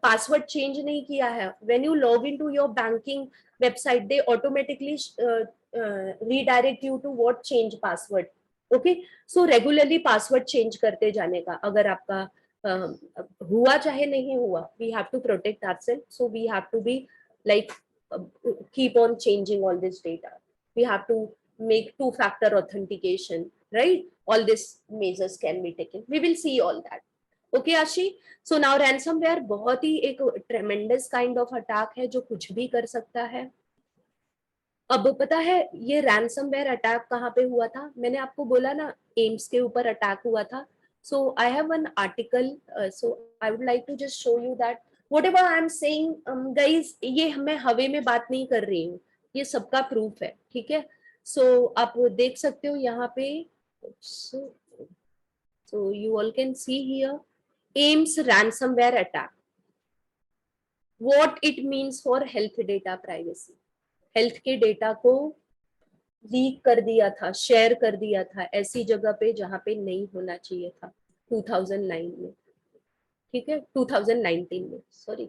पासवर्ड चेंज नहीं किया है, when you log into your banking website they automatically redirect you to what change password. Okay, so regularly password change करते जाने का. अगर आपका हुआ चाहे नहीं हुआ, we have to protect ourself. So we have to be like keep on changing all this data. We have to make two-factor authentication, right? All these measures can be taken. We will see all that. Okay, Ashi. So now ransomware बहुत ही एक tremendous kind of attack है जो कुछ भी कर सकता है. अब पता है ये ransomware attack कहाँ पे हुआ था? मैंने आपको बोला ना एम्स के ऊपर attack हुआ था. So I have one article. So I would like to just show you that whatever I am saying, guys, ये मैं हवे में बात नहीं कर रही हूँ. ये सबका प्रूफ है, ठीक है. So आप देख सकते हो यहाँ पे. So you all can see here AIMS ransomware attack. What it means for health data privacy. Health के डेटा को लीक कर दिया था, शेयर कर दिया था ऐसी जगह पे जहां पे नहीं होना चाहिए था 2009 में, ठीक है, 2019 में, sorry.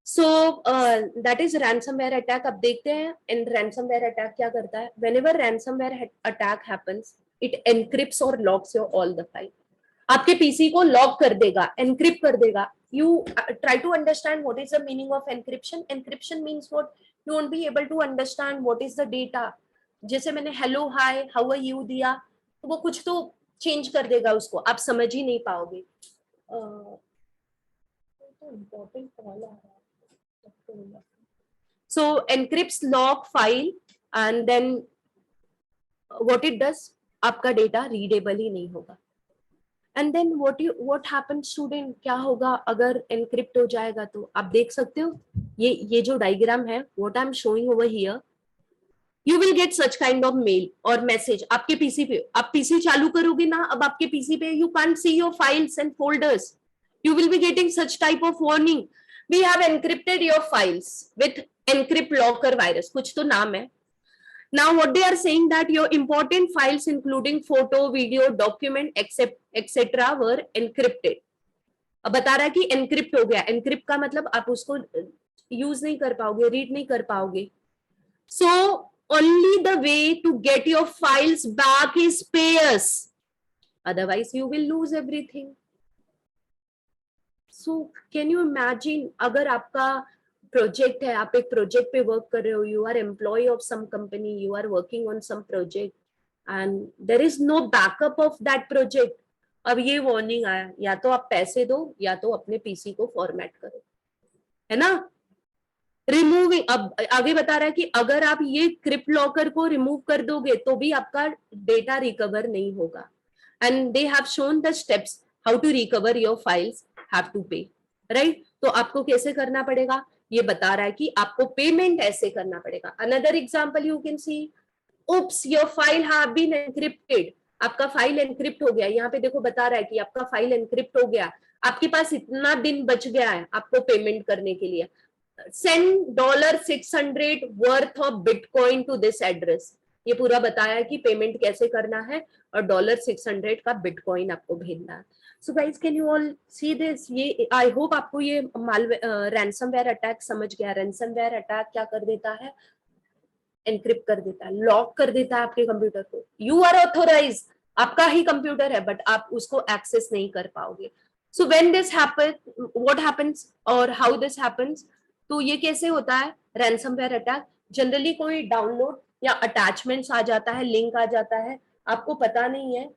So that is ransomware attack. अब देखते हैं इन रैंसमवेयर अटैक क्या करता है. Whenever ransomware attack happens, it encrypts और locks your all the file. आपके पीसी को लॉक कर देगा, एनक्रिप्ट कर देगा. You try to understand what is the meaning of encryption. Encryption means what? You won't be able to understand what is the data. जैसे मैंने hello hi how are you दिया तो वो कुछ तो चेंज कर देगा उसको, आप समझ ही नहीं पाओगे. important call आ रहा है. So encrypts log file and then what it does, आपका डेटा रीडेबल ही नहीं होगा. And then what happens student, क्या होगा अगर एनक्रिप्ट हो जाएगा तो. आप देख सकते हो ये जो डायग्राम है, what I'm showing over here, you will get such kind of mail और मैसेज आपके पीसी पे. आप पीसी चालू करोगे ना, अब आपके पीसी पे you can't see your files and folders. You will be getting such type of warning. We have encrypted your files with encrypt locker virus, कुछ तो नाम है. Now what they are saying that your important files including photo, video, document, etc. were encrypted. अब बता रहा है कि encrypt हो गया. encrypt का मतलब आप उसको use नहीं कर पाओगे, read नहीं कर पाओगे. So only the way to get your files back is pay us. Otherwise you will lose everything. So can you imagine अगर आपका प्रोजेक्ट है, आप एक प्रोजेक्ट पे वर्क कर रहे हो, you are employ of some company, you are working on some project and there is no backup of that project. अब ये वार्निंग आया, या तो आप पैसे दो या तो अपने पीसी को फॉर्मेट करो, है ना. रिमूविंग, अब आगे बता रहा है कि अगर आप ये क्रिप्ट लॉकर को रिमूव कर दोगे तो भी आपका डेटा रिकवर नहीं होगा. And they have shown the steps how to recover your files, have to pay, right. तो आपको कैसे करना पड़ेगा ये बता रहा है कि आपको पेमेंट ऐसे करना पड़ेगा. Another example you can C, oops your file have been encrypted. आपका फाइल एनक्रिप्ट हो गया. यहाँ पे देखो बता रहा है कि आपका फाइल एनक्रिप्ट हो गया, आपके पास इतना दिन बच गया है आपको पेमेंट करने के लिए. send $600 worth of bitcoin to this address. ये पूरा बताया है कि पेमेंट कैसे करना है और $600 का बिटकॉइन आपको भेजना है. So guys, can you all see this? ये I hope आपको ये रैंसमवेयर अटैक समझ गया. रैंसमवेयर अटैक क्या कर देता है, एनक्रिप्ट कर देता है, लॉक कर देता है आपके कंप्यूटर को. यू आर ऑथोराइज, आपका ही कंप्यूटर है, बट आप उसको एक्सेस नहीं कर पाओगे. So when this happen, what happens और हाउ दिस हैपेंस. तो ये कैसे होता है रैंसमवेयर अटैक. जनरली कोई डाउनलोड या अटैचमेंट्स आ जाता है, लिंक आ जाता है, आपको पता नहीं है.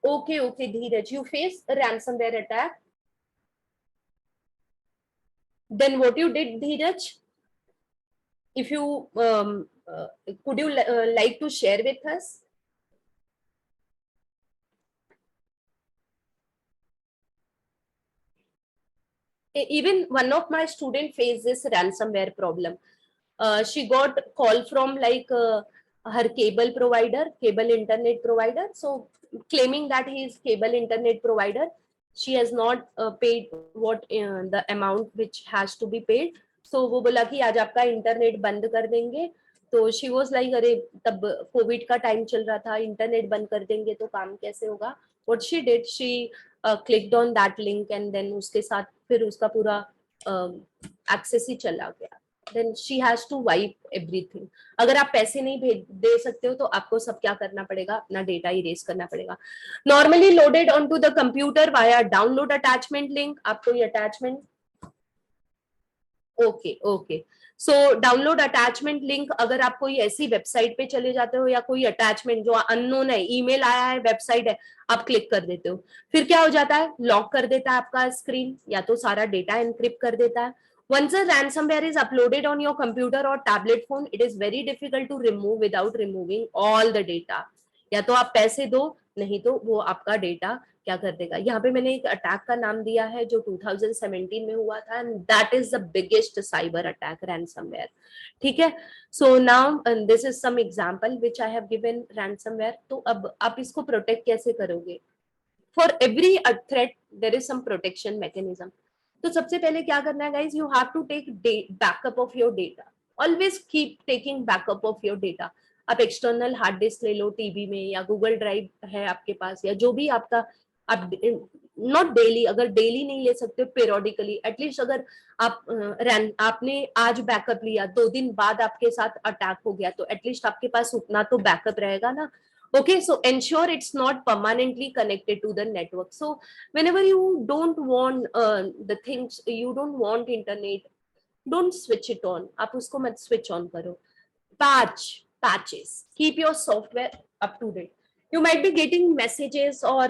Okay okay Dheeraj, you face ransomware attack. Then what you did, Dheeraj? If you could you like to share with us? Even one of my student faced this ransomware problem. She got call from like her cable provider, cable internet provider. So claiming that he is cable internet provider, she has not paid what the amount which has to be paid. So वो बोला कि आज आपका internet बंद कर देंगे. तो she was like अरे तब कोविड का टाइम चल रहा था, इंटरनेट बंद कर देंगे तो काम कैसे होगा. What she did, she clicked on that link and then उसके साथ फिर उसका पूरा एक्सेस ही चला गया. Then she has to wipe everything. अगर आप पैसे नहीं भेज दे सकते हो तो आपको सब क्या करना पड़ेगा, अपना डेटा इरेज करना पड़ेगा. Normally loaded on to the computer via download attachment link. आपको ये attachment okay okay. So download attachment link, अगर आप कोई ऐसी वेबसाइट पे चले जाते हो या कोई अटैचमेंट जो अननोन है, ईमेल आया है, वेबसाइट है, आप क्लिक कर देते हो, फिर क्या हो जाता है, लॉक कर देता है आपका स्क्रीन या तो सारा डेटा एनक्रिप्ट कर देता है. Once a ransomware is uploaded on your computer or tablet phone, it is very difficult to remove without removing all the data. या तो आप पैसे दो, नहीं तो वो आपका डेटा क्या कर देगा. यहाँ पे मैंने एक अटैक का नाम दिया है जो 2017 में हुआ था, and that is the biggest cyber attack, ransomware. ठीक है. So now this is some example which I have given ransomware. तो अब आप इसको प्रोटेक्ट कैसे करोगे. For every threat there is some protection mechanism. तो सबसे पहले क्या करना है guys, you have to take backup of your data. Always keep taking backup of your data. आप एक्सटर्नल हार्ड डिस्क ले लो टीबी में, या गूगल ड्राइव है आपके पास, या जो भी आपका, आप नॉट डेली, अगर डेली नहीं ले सकते पेरियोडिकली एटलीस्ट, अगर आप आपने आज बैकअप लिया, 2 दिन बाद आपके साथ अटैक हो गया, तो एटलीस्ट आपके पास उतना तो बैकअप रहेगा ना. Okay, so ensure it's not permanently connected to the network. So whenever you don't want the things, you don't want internet, don't switch it on. आप उसको मत switch on करो. Patches, keep your software up to date. You might be getting messages or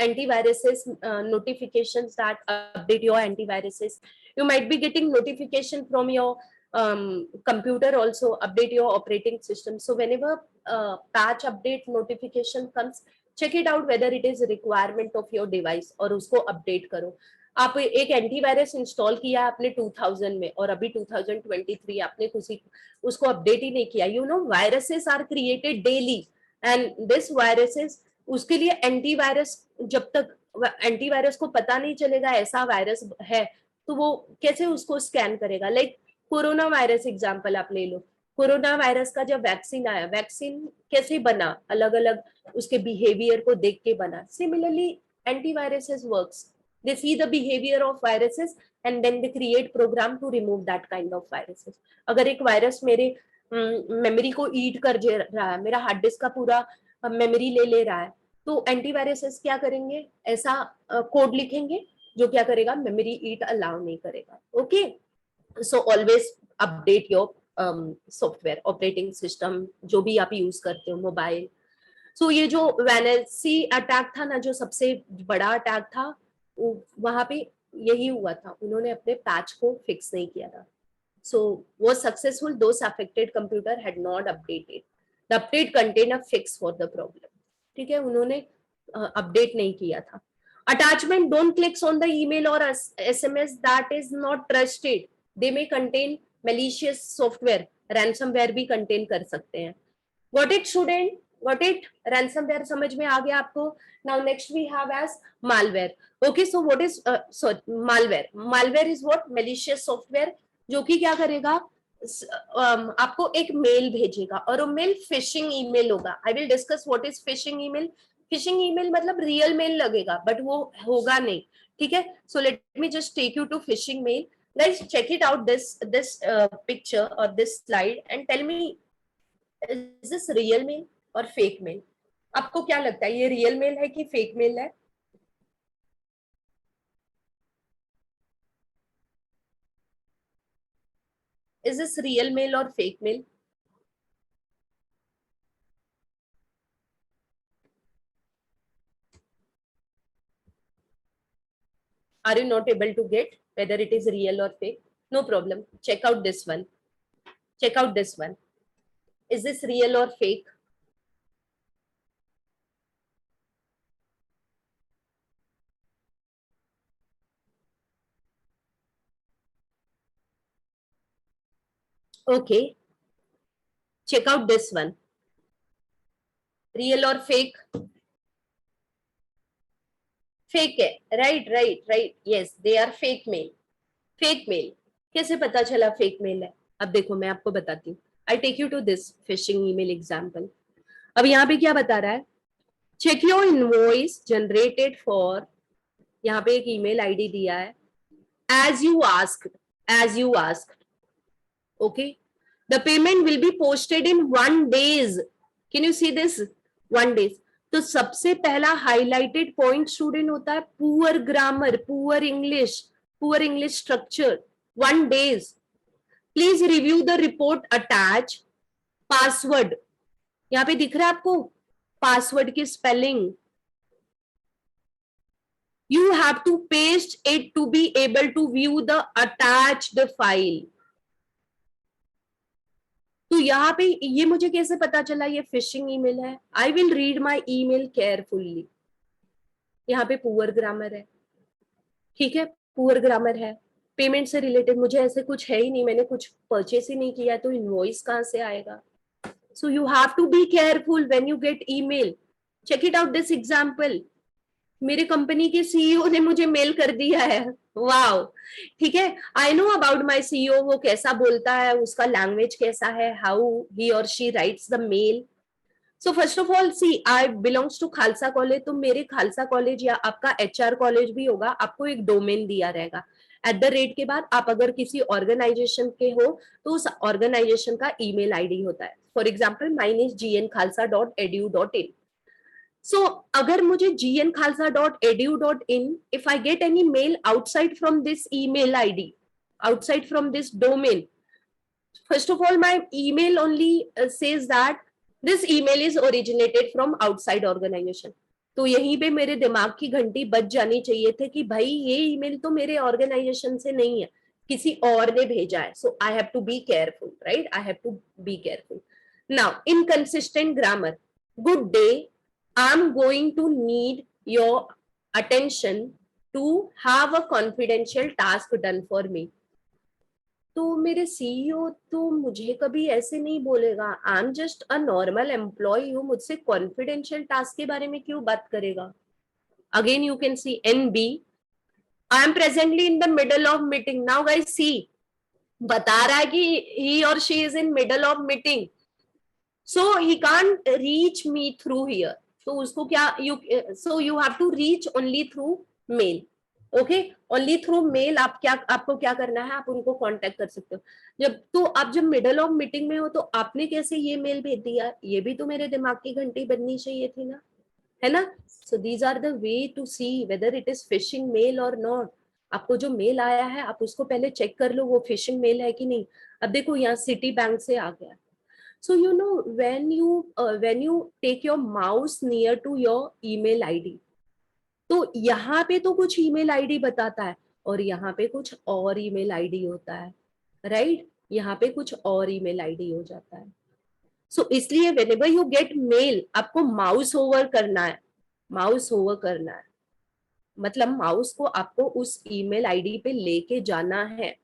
antiviruses notifications that update your antiviruses. You might be getting notification from your computer also, update your operating system. So whenever patch update notification comes, check it out whether it is a requirement of your device और उसको update करो. आप एक antivirus install किया आपने 2000 में और अभी 2023 आपने उसको अपडेट ही नहीं किया. You know viruses are created daily and this viruses, उसके लिए एंटीवायरस, जब तक एंटीवायरस को पता नहीं चलेगा ऐसा वायरस है तो वो कैसे उसको स्कैन करेगा. लाइक कोरोना वायरस एग्जांपल आप ले लो. कोरोना वायरस का जब वैक्सीन आया, वैक्सीन कैसे बना, अलग अलग उसके बिहेवियर को देख के बना. Similarly antiviruses works, they see the behavior of viruses and then they create program to remove that kind of viruses. अगर एक वायरस मेरे मेमोरी को ईट कर रहा है, मेरा हार्ड डिस्क का पूरा मेमोरी ले रहा है, तो एंटीवायरसेस क्या करेंगे, ऐसा कोड लिखेंगे जो क्या करेगा, मेमोरी ईट अलाउ नहीं करेगा. Okay. So always update your software, operating system जो भी आप यूज करते हो, मोबाइल. सो ये जो वैनेसी अटैक था ना, जो सबसे बड़ा अटैक था, वहां पे यही हुआ था, उन्होंने अपने पैच को फिक्स नहीं किया था. सो was successful, those affected computer had not updated. The update contained a fix for the problem. ठीक है, उन्होंने अपडेट नहीं किया था. Attachment, don't click on the email or SMS that is not trusted. They may contain malicious software. Ransomware भी contain कर सकते हैं. Got it, student? Got it? Ransomware समझ में आ गया आपको? Now next we have as malware. Okay, so what is malware? Malware is what? Malicious software जो कि क्या करेगा, आपको एक मेल भेजेगा और वो मेल फिशिंग ईमेल होगा. I will discuss what is phishing email. Phishing email मतलब रियल मेल लगेगा बट वो होगा नहीं. ठीक है. So let me just take you to phishing mail. Guys, check it out, this picture or this slide and tell me is this real mail और fake mail? आपको क्या लगता है, ये रियल मेल है कि फेक मेल है? Is this real mail और fake mail? Are you not able to get whether it is real or fake? No problem. Check out this one. Check out this one. Is this real or fake? Okay. Check out this one. Real or fake? Fake है. Right, right, right. Yes, they are fake mail. Fake mail. कैसे पता चला fake mail है? अब देखो मैं आपको बताती हूँ. I take you to this phishing email example. अब यहाँ पे क्या बता रहा है? Check your invoice generated for, यहाँ पे एक email ID दिया है. As you asked. As you asked. Okay. The payment will be posted in 1 days. Can you see this? 1 days. तो सबसे पहला हाईलाइटेड पॉइंट स्टूडेंट होता है poor grammar, poor English structure. 1 days. Please review the report attach. Password यहाँ पे दिख रहा है आपको, पासवर्ड की spelling. You have to paste it to be able to view the attached file. तो यहाँ पे ये मुझे कैसे पता चला ये फिशिंग ईमेल है? I will read my email carefully. यहाँ पे पुअर ग्रामर है, ठीक है, पुअर ग्रामर है. पेमेंट से रिलेटेड मुझे ऐसे कुछ है ही नहीं, मैंने कुछ परचेस ही नहीं किया, तो इनवॉइस कहाँ से आएगा? So you have to be careful when you get email. Check it out this example. मेरे कंपनी के सीईओ ने मुझे मेल कर दिया है. वाओ, ठीक है. I know about my CEO, वो कैसा बोलता है, उसका लैंग्वेज कैसा है, हाउ ही और she writes the mail. So first of all see, I belongs to Khalsa college. तो मेरे खालसा कॉलेज या आपका एचआर कॉलेज भी होगा, आपको एक डोमेन दिया रहेगा. एट द रेट के बाद आप अगर किसी ऑर्गेनाइजेशन के हो तो उस ऑर्गेनाइजेशन का ईमेल आईडी होता है. For example mine is gnkhalsa.edu.in. So, अगर मुझे gnkhalsa.edu.in, if I get any mail outside from this email ID, outside from this domain, first of all, my email only says that this email is originated from outside organization. तो यहीं पे मेरे दिमाग की घंटी बज जानी चाहिए थे कि भाई ये ईमेल तो मेरे ऑर्गेनाइजेशन से नहीं है, किसी और ने भेजा है. So I have to be careful, right? I have to be careful. Now, inconsistent grammar. Good day, I'm going to need your attention to have a confidential task done for me. तो मेरे CEO तो मुझे कभी ऐसे नहीं बोलेगा. I am just a normal employee हूँ, मुझसे कॉन्फिडेंशियल टास्क के बारे में क्यों बात करेगा? Again you can see NB. I am presently in the middle of meeting. Now guys see, बता रहा है कि ही और she is in middle of meeting, so he can't reach me through here. तो उसको क्या, so you have to reach only through mail. Okay, only through mail. आपको क्या करना है, आप उनको कांटेक्ट कर सकते हो. जब मिडल ऑफ मीटिंग में हो तो आपने कैसे ये मेल भेज दिया, ये भी तो मेरे दिमाग की घंटी बजनी चाहिए थी ना, है ना? So these are the way to see whether it is phishing mail और नॉट. आपको जो मेल आया है आप उसको पहले चेक कर लो वो फिशिंग मेल है कि नहीं. अब देखो यहाँ सिटी बैंक से आ गया. So you know when you take your mouse near to your email ID, तो यहाँ पे तो कुछ email ID बताता है और यहाँ पे कुछ और email ID होता है, right? यहाँ पे कुछ और email ID हो जाता है. So इसलिए whenever you get mail, आपको mouse over करना है. mouse over करना है मतलब माउस को आपको उस email ID पे लेके जाना है.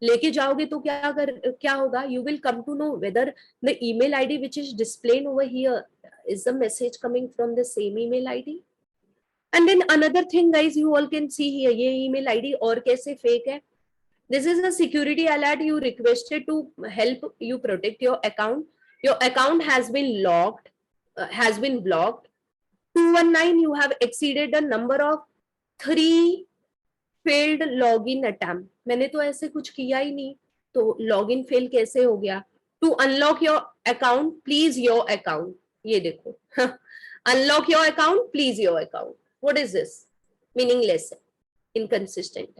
लेके जाओगे तो क्या होगा, you will come to know whether the email ID which is displayed over here is the message coming from the same email ID. And then another thing guys, you all can see here, ये email ID और कैसे fake है. This is a security alert. You requested to help you protect your account. Your account has been locked, has been blocked. 219, you have exceeded the number of 3 failed login attempt. मैंने तो ऐसे कुछ किया ही नहीं, तो login fail कैसे हो गया? To unlock your account, please your account. ये देखो unlock your account, please your account. What is this? Meaningless, inconsistent,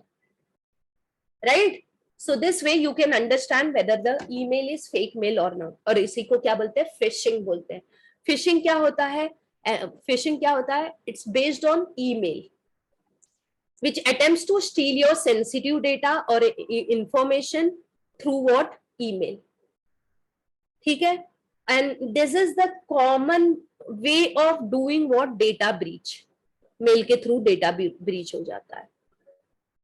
right? So this way you can understand whether the email is fake mail or not. और इसी को क्या बोलते हैं? Phishing बोलते हैं. Phishing क्या होता है? Phishing क्या होता है? It's based on email, which attempts to steal your sensitive data or information through what? Email. ठीक है? And this is the common way of doing what? Data breach. Mail के थ्रू डेटा ब्रीच हो जाता है,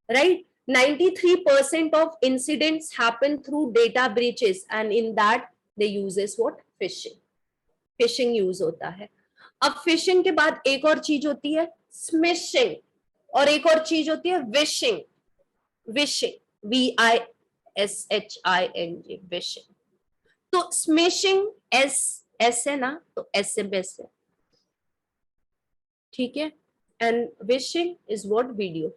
right? 93% of incidents happen through data breaches, and in that they uses what? Phishing. Phishing use होता है. अब phishing के बाद एक और चीज होती है smishing, और एक और चीज होती है wishing. Wishing, VISHING, wishing. तो smishing S है ना, तो SMS है, ठीक है, and wishing is what? Video.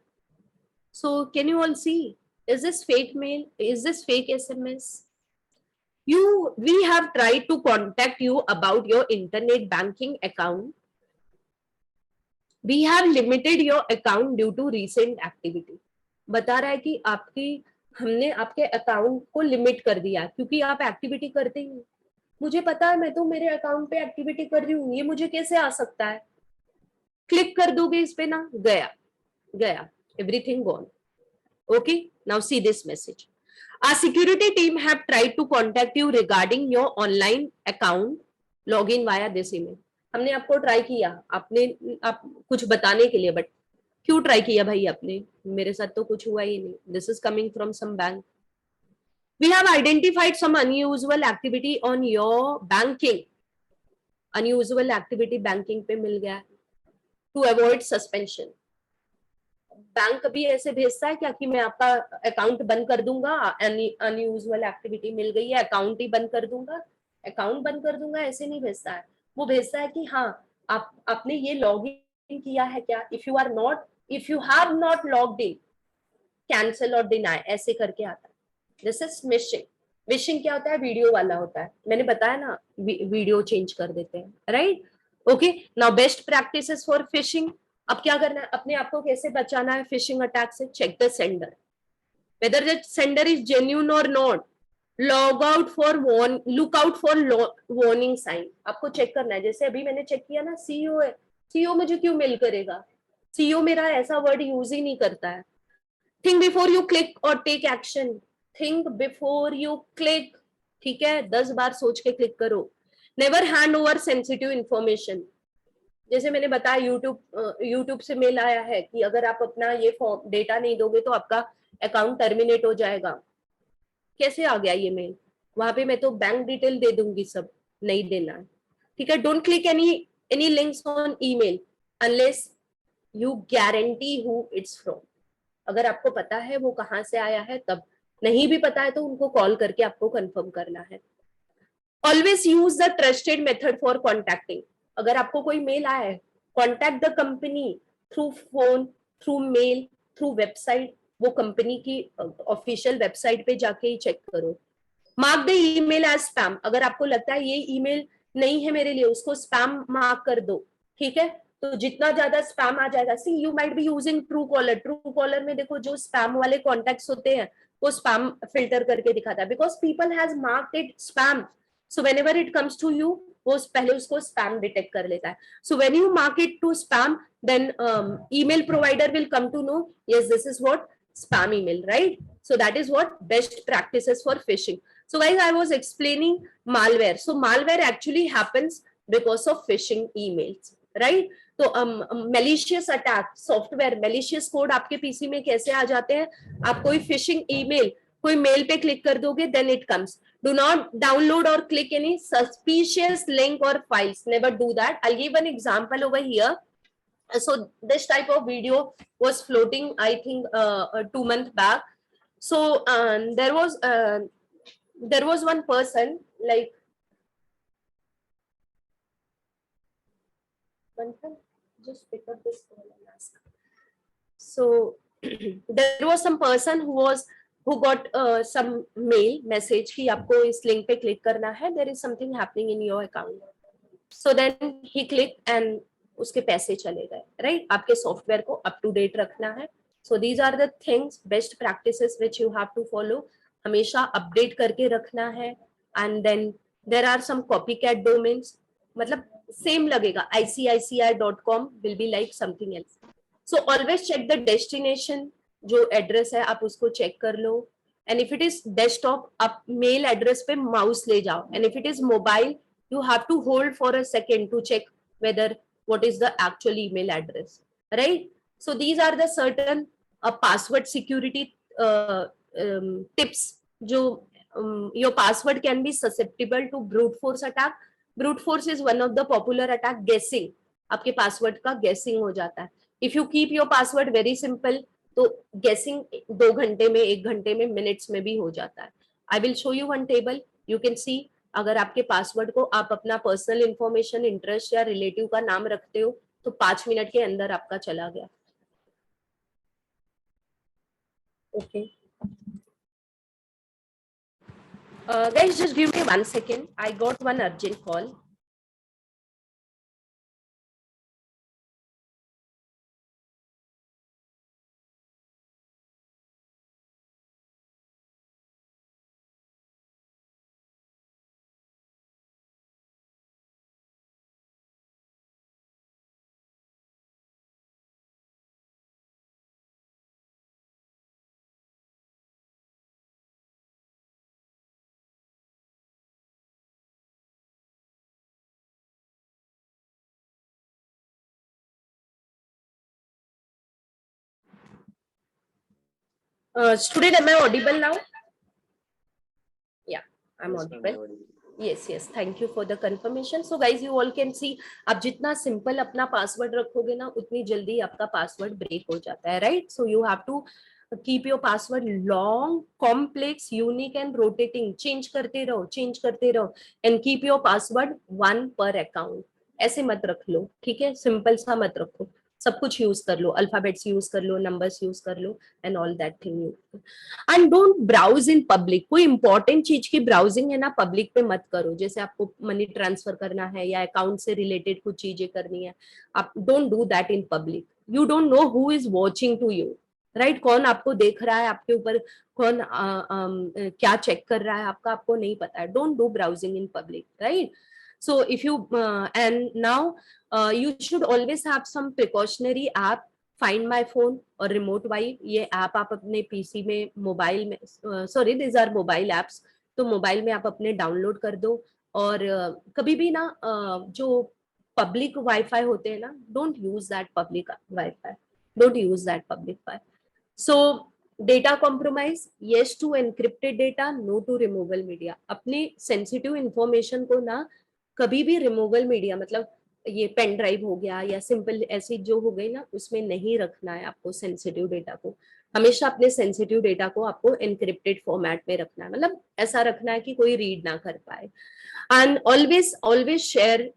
So can you all see, is this fake mail? Is this fake SMS? We have tried to contact you about your internet banking account. We have limited your account due to recent activity. बता रहा है कि हमने आपके account को limit कर दिया क्योंकि आप एक्टिविटी करते ही नहीं. मुझे पता है, मैं तो मेरे अकाउंट पे एक्टिविटी कर रही हूँ, ये मुझे कैसे आ सकता है? क्लिक कर दोगे इस पे ना, गया, everything gone. Okay, now see this message. Our security team have tried to contact you regarding your online account. Log in via this email. हमने आपको ट्राई किया, आप कुछ बताने के लिए, बट क्यों ट्राई किया भाई आपने? मेरे साथ तो कुछ हुआ ही नहीं. This is coming from some bank. We have identified some unusual activity on your banking. Unusual activity banking पे मिल गया. To avoid suspension. बैंक कभी ऐसे भेजता है क्या कि मैं आपका अकाउंट बंद कर दूंगा, अनयूजुअल एक्टिविटी मिल गई है, अकाउंट ही बंद कर दूंगा, अकाउंट बंद कर दूंगा, ऐसे नहीं भेजता है. वो भेजता है कि हाँ, आपने ये लॉग इन किया है क्या? If you have not logged in, cancel और डिनाई, ऐसे करके आता है. This is wishing. विशिंग क्या होता है? वीडियो वाला होता है. मैंने बताया ना, वीडियो चेंज कर देते हैं, right? Okay, now best practices for fishing. अब क्या करना है? अपने आप को कैसे बचाना है फिशिंग अटैक से? Check the sender, whether the sender is genuine और not. Log out for look out for warning sign. आपको चेक करना है. जैसे अभी मैंने चेक किया ना, सीईओ है, सीईओ मुझे क्यों मेल करेगा? सीईओ मेरा ऐसा वर्ड यूज ही नहीं करता है. थिंक बिफोर यू क्लिक और take action. Think before you click, ठीक है? 10 बार सोच के क्लिक करो. Never hand over sensitive information. जैसे मैंने बताया, यूट्यूब से मेल आया है कि अगर आप अपना ये फॉर्म डेटा नहीं दोगे तो आपका अकाउंट टर्मिनेट हो जाएगा. कैसे आ गया ये मेल? वहां पे मैं तो बैंक डिटेल दे दूंगी, सब नहीं देना है, ठीक है? Don't click any links on email unless you guarantee who it's from. अगर आपको पता है वो कहाँ से आया है तब. नहीं भी पता है तो उनको कॉल करके आपको कंफर्म करना है. Always use the trusted method for contacting. अगर आपको कोई मेल आया है, contact the company through phone, through mail, through website. वो कंपनी की ऑफिशियल वेबसाइट पे जाके ही चेक करो. Mark the email as spam. अगर आपको लगता है ये ईमेल नहीं है मेरे लिए, उसको स्पैम मार्क कर दो, ठीक है? तो जितना ज्यादा स्पैम आ जाएगा. See you might be using Truecaller. Truecaller में देखो, जो स्पैम वाले कॉन्टैक्ट्स होते हैं वो स्पैम फिल्टर करके दिखाता है, because people has marked it spam. So whenever it comes to you, वो पहले उसको स्पैम डिटेक्ट कर लेता है. So when you mark it to spam, then email provider will come to know, yes, this is what spam email, right? So that is what best practices for phishing. So guys, I was explaining malware. So malware actually happens because of phishing emails, right? तो malicious attack, software malicious code आपके PC में कैसे आ जाते हैं? आप कोई phishing email, कोई mail पे क्लिक कर दोगे, then it comes. Do not download or click any suspicious link or files. Never do that. I'll give an example over here. So this type of video was floating, I think 2 months back. So there was one person, like, just pick up this call and ask. So there was some person who who got some mail message कि आपको इस link पे click करना है, there is something happening in your account. So then he clicked and उसके पैसे चले गए, right? आपके सॉफ्टवेयर को अप टू डेट रखना है. So these are the things, best practices which you have to follow. हमेशा अपडेट करके रखना है. And then there are some copycat domains, मतलब सेम लगेगा. ICICI.com will be like something else. So always check the destination, जो address है आप उसको चेक कर लो. And if it is desktop, आप मेल एड्रेस पे माउस ले जाओ. And if it is mobile, you have to hold for a second to check whether what is the actual email address, right? So these are the certain password security tips. जो your password can be susceptible to brute force attack. Brute force is one of the popular attack. Guessing, आपके password का guessing हो जाता है. If you keep your password very simple, तो guessing 2 घंटे में, 1 घंटे में, minutes में भी हो जाता है. I will show you one table. You can see, अगर आपके पासवर्ड को आप अपना पर्सनल इंफॉर्मेशन, इंटरेस्ट या रिलेटिव का नाम रखते हो तो 5 मिनट के अंदर आपका चला गया. Okay guys, just give me 1 second. I got one urgent call. Student, am I audible now? Yeah, I'm audible. Yes, thank you for the confirmation. So guys, you all can see, आप जितना simple अपना password रखोगे ना, उतनी जल्दी आपका password break हो जाता है, right? So you have to keep your password long, complex, unique and rotating. Change करते रहो and keep your password one per account. ऐसे मत रख लो, ठीक है? सिंपल सा मत रखो. सब कुछ यूज कर लो, अल्फाबेट्स यूज कर लो, नंबर्स यूज कर लो and all that thing. And don't browse in public. कोई इंपॉर्टेंट चीज की ब्राउजिंग है ना, पब्लिक पे मत करो. जैसे आपको मनी ट्रांसफर करना है या अकाउंट से रिलेटेड कुछ चीजें करनी है, आप don't do that in public. You don't know who is watching to you, right? कौन आपको देख रहा है, आपके ऊपर कौन क्या चेक कर रहा है आपका, आपको नहीं पता है. Don't do browsing in public, right? So if you and now you should always have some precautionary app. Find my phone और रिमोट वाइप, ये ऐप आप अपने पीसी में, मोबाइल में, sorry this are mobile apps, तो mobile में आप अपने डाउनलोड कर दो. और कभी भी ना जो पब्लिक वाईफाई होते हैं ना, don't use that public wifi, don't use that public wi. So data compromise, yes to encrypted data, no to removal media. अपने सेंसिटिव इंफॉर्मेशन को ना कभी भी रिमूवल मीडिया, मतलब ये पेन ड्राइव हो गया या सिंपल ऐसी जो हो गई ना, उसमें नहीं रखना है आपको सेंसिटिव डेटा को. हमेशा अपने सेंसिटिव डेटा को आपको एनक्रिप्टेड फॉर्मेट में रखना है, मतलब ऐसा रखना है कि कोई रीड ना कर पाए. And always share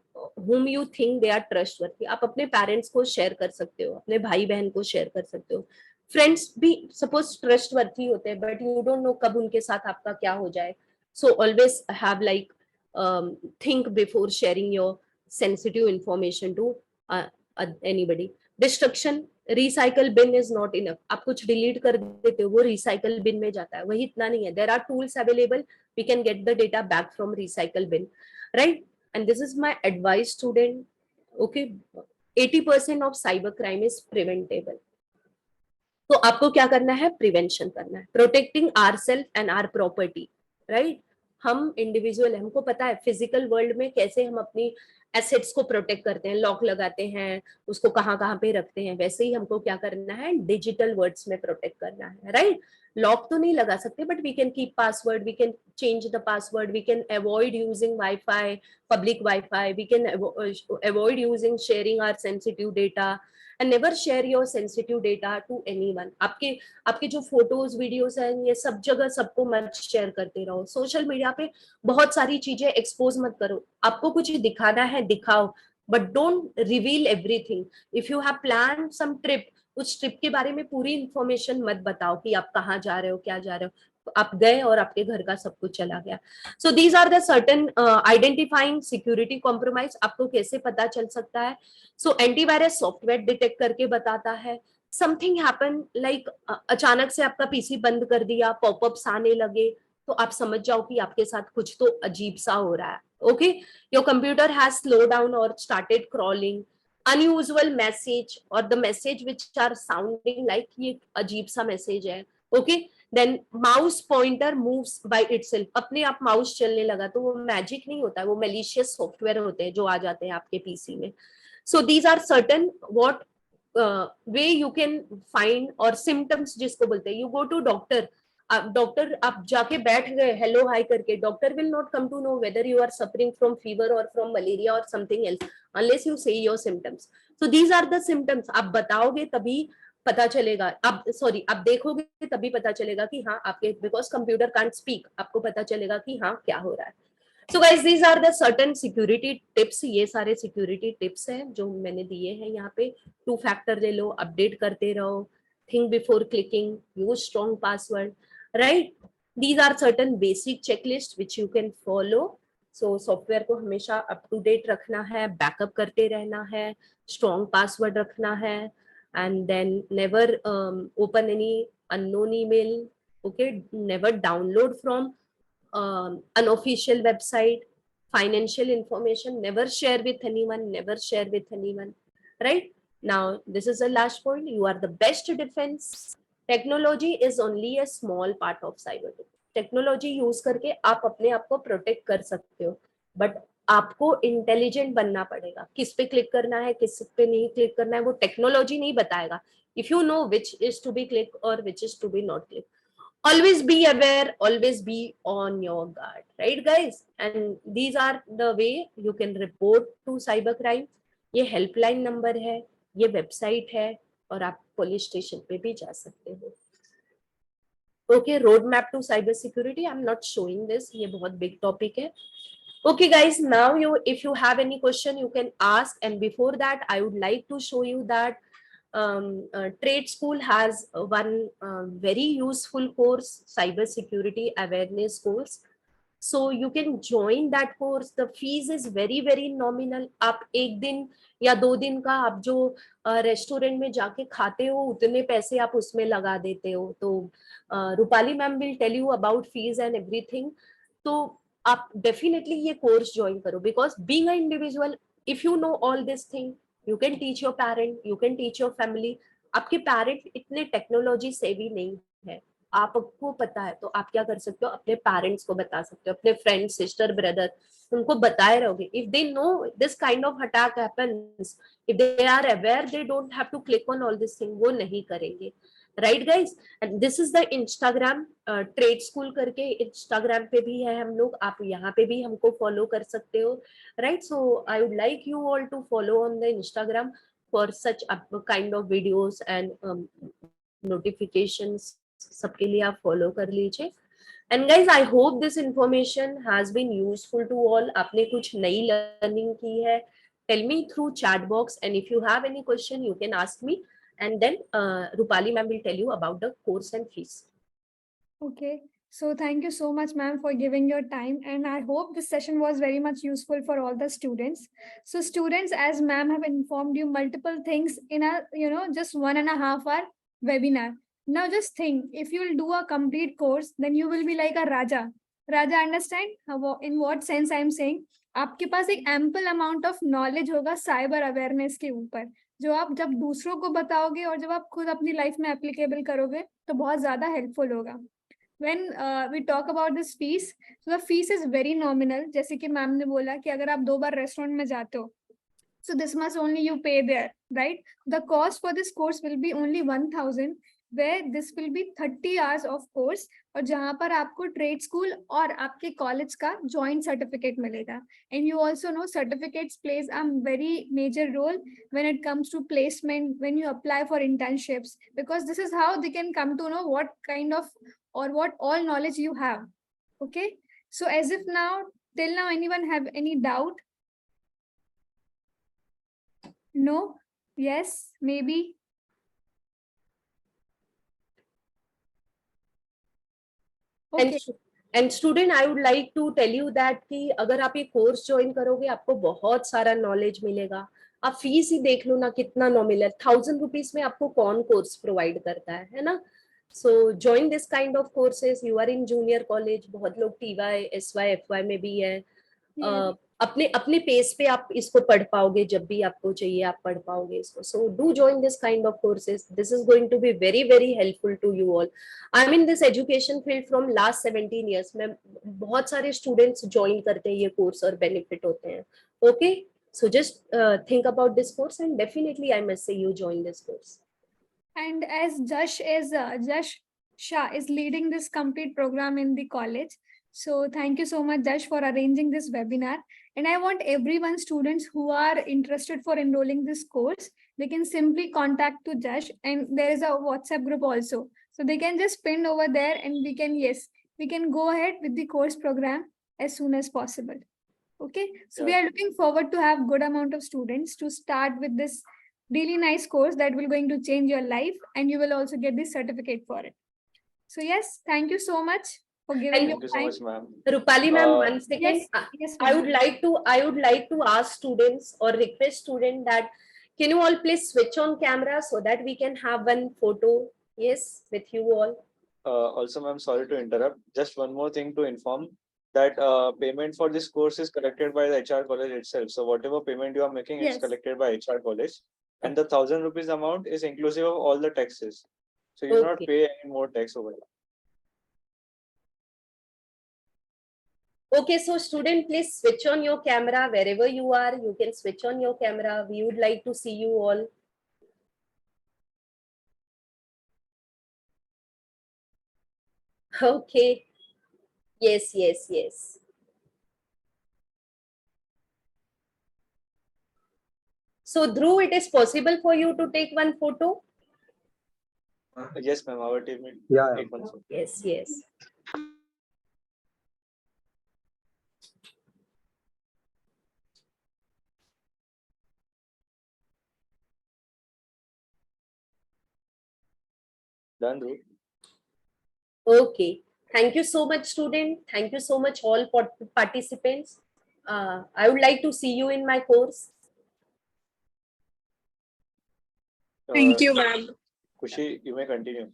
whom you think they are trustworthy. आप अपने पेरेंट्स को शेयर कर सकते हो, अपने भाई बहन को शेयर कर सकते हो. फ्रेंड्स भी सपोज ट्रस्टवर्थी होते हैं, बट यू डोंट नो कब उनके साथ आपका क्या हो जाए. So always have like think before sharing your sensitive information to anybody. Destruction, recycle bin is not enough. आप कुछ delete कर देते हो, वो recycle bin में जाता है, वही इतना नहीं है. There are tools available, we can get the data back from recycle bin, right? And this is my advice, student. Okay, 80% of cyber crime is preventable. तो आपको क्या करना है? प्रिवेंशन करना है. Protecting our self and our property, right? हम individual है, हमको पता है फिजिकल वर्ल्ड में कैसे हम अपनी एसेट्स को प्रोटेक्ट करते हैं, लॉक लगाते हैं, उसको कहाँ कहाँ पे रखते हैं. वैसे ही हमको क्या करना है? डिजिटल वर्ड्स में प्रोटेक्ट करना है, राइट? लॉक तो नहीं लगा सकते, but we can keep password, we can change the password, we can avoid using wifi, public wifi, we can avoid using sharing our sensitive data. And never share your sensitive data to anyone. आपके जो photos videos हैं, ये सब जगह सबको मत share करते रहो. सोशल मीडिया पे बहुत सारी चीजें एक्सपोज मत करो. आपको कुछ दिखाना है दिखाओ, but don't reveal everything. If you have planned some trip, उस ट्रिप के बारे में पूरी इंफॉर्मेशन मत बताओ कि आप कहाँ जा रहे हो, क्या जा रहे हो, तो आप गए और आपके घर का सब कुछ चला गया. So these are the certain identifying security compromise. आपको कैसे पता चल सकता है? सो एंटीवायरस सॉफ्टवेयर डिटेक्ट करके बताता है. समथिंग हैपन लाइक अचानक से आपका पीसी बंद कर दिया, पॉपअप्स आने लगे, तो आप समझ जाओ कि आपके साथ कुछ तो अजीब सा हो रहा है. Okay, your computer has slow down और started crawling, unusual message or the message which are sounding like ये अजीब सा मैसेज है. Okay, then mouse pointer moves by itself, अपने आप माउस चलने लगा. तो वो मैजिक नहीं होता है, वो मेलिशियस सॉफ्टवेयर होते हैं जो आ जाते हैं आपके पीसी में. So these are certain what way you can find. और सिम्टम्स जिसको बोलते हैं, you go to doctor, doctor आप जाके बैठ गए हेलो हाई करके, doctor will not come to know whether you are suffering from fever और फ्रॉम मलेरिया और something else unless you say your symptoms. So these are the symptoms. आप बताओगे तभी पता चलेगा, आप सॉरी आप देखोगे तभी पता चलेगा कि हाँ आपके, बिकॉज कंप्यूटर कांट स्पीक, आपको पता चलेगा कि हाँ क्या हो रहा है. So guys these are the certain security tips. ये सारे सिक्योरिटी टिप्स हैं जो मैंने दिए हैं यहाँ पे. 2 फैक्टर ले लो, अपडेट करते रहो, think before clicking, use strong password, right. These are certain basic checklist which you can follow. So software को हमेशा अप टू डेट रखना है, बैकअप करते रहना है, स्ट्रॉन्ग पासवर्ड रखना है, and then never open any unknown email. Okay, never download from unofficial website. Financial information never share with anyone, never share with anyone, right. Now this is the last point. You are the best defense. Technology is only a small part of cyber. Technology use करके आप अपने आप को protect कर सकते हो, but आपको intelligent बनना पड़ेगा. किस पे क्लिक करना है, किस पे नहीं क्लिक करना है, वो टेक्नोलॉजी नहीं बताएगा. If you know which is to be click और which is to be not click, always be aware, always be on your guard, right guys. And these are the way you can report to cybercrime. ये helpline number है, ये website है, और आप police station पे भी जा सकते हो. Okay, road map to cyber security, I am not showing this, ये बहुत बिग टॉपिक है. Okay guys, now if you have any question you can ask, and before that I would like to show you that trade school has one very useful course, cyber security awareness course. So you can join that course. The fees is very nominal. आप एक दिन या 2 दिन का आप जो restaurant में जाके खाते हो उतने पैसे आप उसमें लगा देते हो. तो Rupali ma'am will tell you about fees and everything. तो आप डेफिनेटली ये कोर्स ज्वाइन करो, because being a individual, if you know all this thing, you can teach your parent, you can teach your family. आपके parent इतने technology savvy नहीं है, आपको पता है, तो आप क्या कर सकते हो, अपने पेरेंट्स को बता सकते हो, अपने फ्रेंड, सिस्टर, ब्रदर, उनको बताए रहोगे. If they know this kind of attack happens, if they are aware, they don't have to click on all this thing, वो नहीं करेंगे. Right guys, and this is the Instagram, trade school करके Instagram पे भी है हम लोग, आप यहाँ पे भी हमको फॉलो कर सकते हो. Right, so I would like you all to follow on the Instagram for such kind of videos and notifications. सबके लिए आप फॉलो कर लीजिए. And guys I hope this information has been useful to all. आपने कुछ नई learning की है. Tell me through chat box, and if you have any question you can ask me, and then Rupali ma'am will tell you about the course and fees. Okay, so thank you so much, ma'am, for giving your time, and I hope this session was very much useful for all the students. So students, as ma'am have informed you multiple things in a just 1.5 hour webinar. Now just think, if you will do a complete course, then you will be like a raja. Raja, understand in what sense I am saying? आपके पास एक ample amount of knowledge होगा cyber awareness के ऊपर, जो आप जब दूसरों को बताओगे और जब आप खुद अपनी लाइफ में एप्लीकेबल करोगे तो बहुत ज्यादा हेल्पफुल होगा. When we talk about this fees, so the fees is very nominal. जैसे कि मैम ने बोला कि अगर आप 2 बार रेस्टोरेंट में जाते हो, so this much only you pay there, right? The cost for this course will be only 1,000, where this will be 30 hours of course, और जहाँ पर आपको ट्रेड स्कूल और आपके कॉलेज का जॉइंट सर्टिफिकेट मिलेगा. And you also know certificates plays a very major role when it comes to placement, when you apply for internships, because this is how they can come to know what kind of or what all knowledge you have. Okay, so as if now, till now, anyone have any doubt? No? Yes? Maybe? Okay. And student I would like to tell you that कि अगर आप ये course join करोगे आपको बहुत सारा knowledge मिलेगा. आप फीस ही देख लो ना कितना नॉमिनल, 1000 रुपीज में आपको कौन कोर्स प्रोवाइड करता है ना. So join this kind of courses. You are in junior college, बहुत लोग TY SY FY में भी है. Yes. अपने अपने पेस पे आप इसको पढ़ पाओगे, जब भी आपको चाहिए आप पढ़ पाओगे इसको. So do join this kind of courses. This is going to be very very helpful to you all. I am in this education field from last 17 years. मैं बहुत सारे स्टूडेंट्स ज्वाइन करते हैं ये कोर्स और बेनिफिट होते हैं. Okay, so just think about this course and definitely I must say you join this course. And as Jash Shah is leading this complete program in the college. So thank you so much, Jash, for arranging this webinar. And I want everyone, students who are interested for enrolling this course, they can simply contact to Jash, and there is a WhatsApp group also. So they can just pin over there and we can go ahead with the course program as soon as possible. Okay, so we Yeah. are looking forward to have good amount of students to start with this really nice course that will going to change your life, and you will also get the certificate for it. So yes, thank you so much for giving And your Thank you so time. much, ma'am. Rupali ma'am, Uh, one second. Yes, yes, I ma'am. would like to ask students or request student that can you all please switch on camera so that we can have one photo, yes, with you all. Also, ma'am, sorry to interrupt. Just one more thing to inform that payment for this course is collected by the HR college itself. So whatever payment you are making, Yes. it's collected by HR college, and the 1,000 rupees amount is inclusive of all the taxes. So you do not Okay. pay any more tax over here. Okay, so student, please switch on your camera wherever you are. You can switch on your camera. We would like to see you all. Okay. Yes, yes, yes. So Dhruv, it is possible for you to take one photo? Yes, ma'am. Our team will Yeah, take one. Photo. Yes, yes. Done, Dhruv. Okay. Thank you so much, student. Thank you so much, all participants. I would like to see you in my course. Thank you, ma'am. Kushi, you may continue.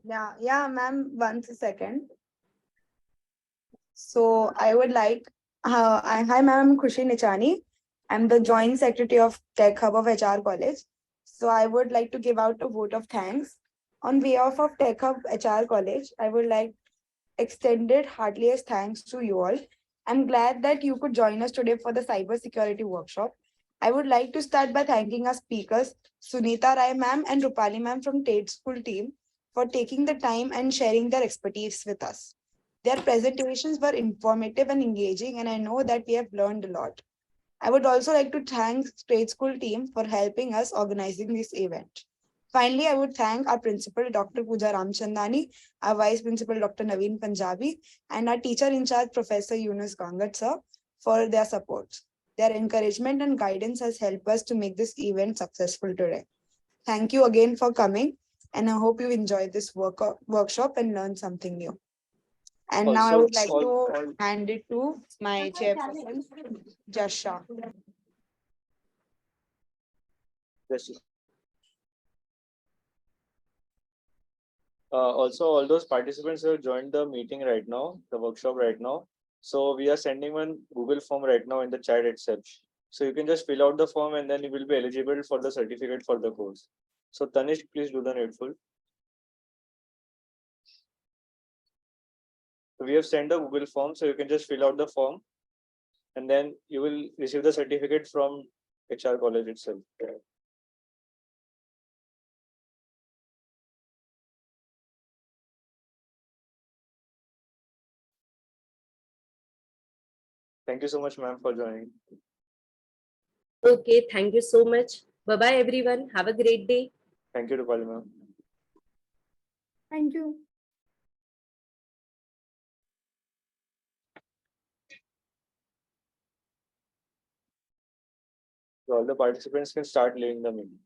Yeah, ma'am. One second. So I would like, hi, ma'am. I'm Khushi Nichani. I'm the Joint Secretary of Tech Hub of HR College. So I would like to give out a vote of thanks on behalf of Tech Hub HR College. I would like extended heartiest thanks to you all. I'm glad that you could join us today for the cybersecurity workshop. I would like to start by thanking our speakers, Sunita Rai ma'am and Rupali ma'am from TATE School team for taking the time and sharing their expertise with us. Their presentations were informative and engaging, and I know that we have learned a lot. I would also like to thank Trade School team for helping us organizing this event. Finally, I would thank our principal, Dr. Pooja Ramchandani, our vice principal, Dr. Naveen Punjabi, and our teacher in charge, Professor Yunus Gangat sir, for their support. Their encouragement and guidance has helped us to make this event successful today. Thank you again for coming, and I hope you enjoyed this workshop and learned something new. And now I Also, would like all- to hand it to my chairperson, Jasha. Yes. Also, all those participants who have joined the meeting right now, the workshop right now. So we are sending one Google form right now in the chat itself. So you can just fill out the form and then you will be eligible for the certificate for the course. So Tanish, please do the needful. So we have sent the Google form, so you can just fill out the form and then you will receive the certificate from HR college itself. Thank you so much, ma'am, for joining. Okay, thank you so much. Bye-bye, everyone. Have a great day. Thank you, Rupali, ma'am. Thank you. So all the participants can start leaving the meeting.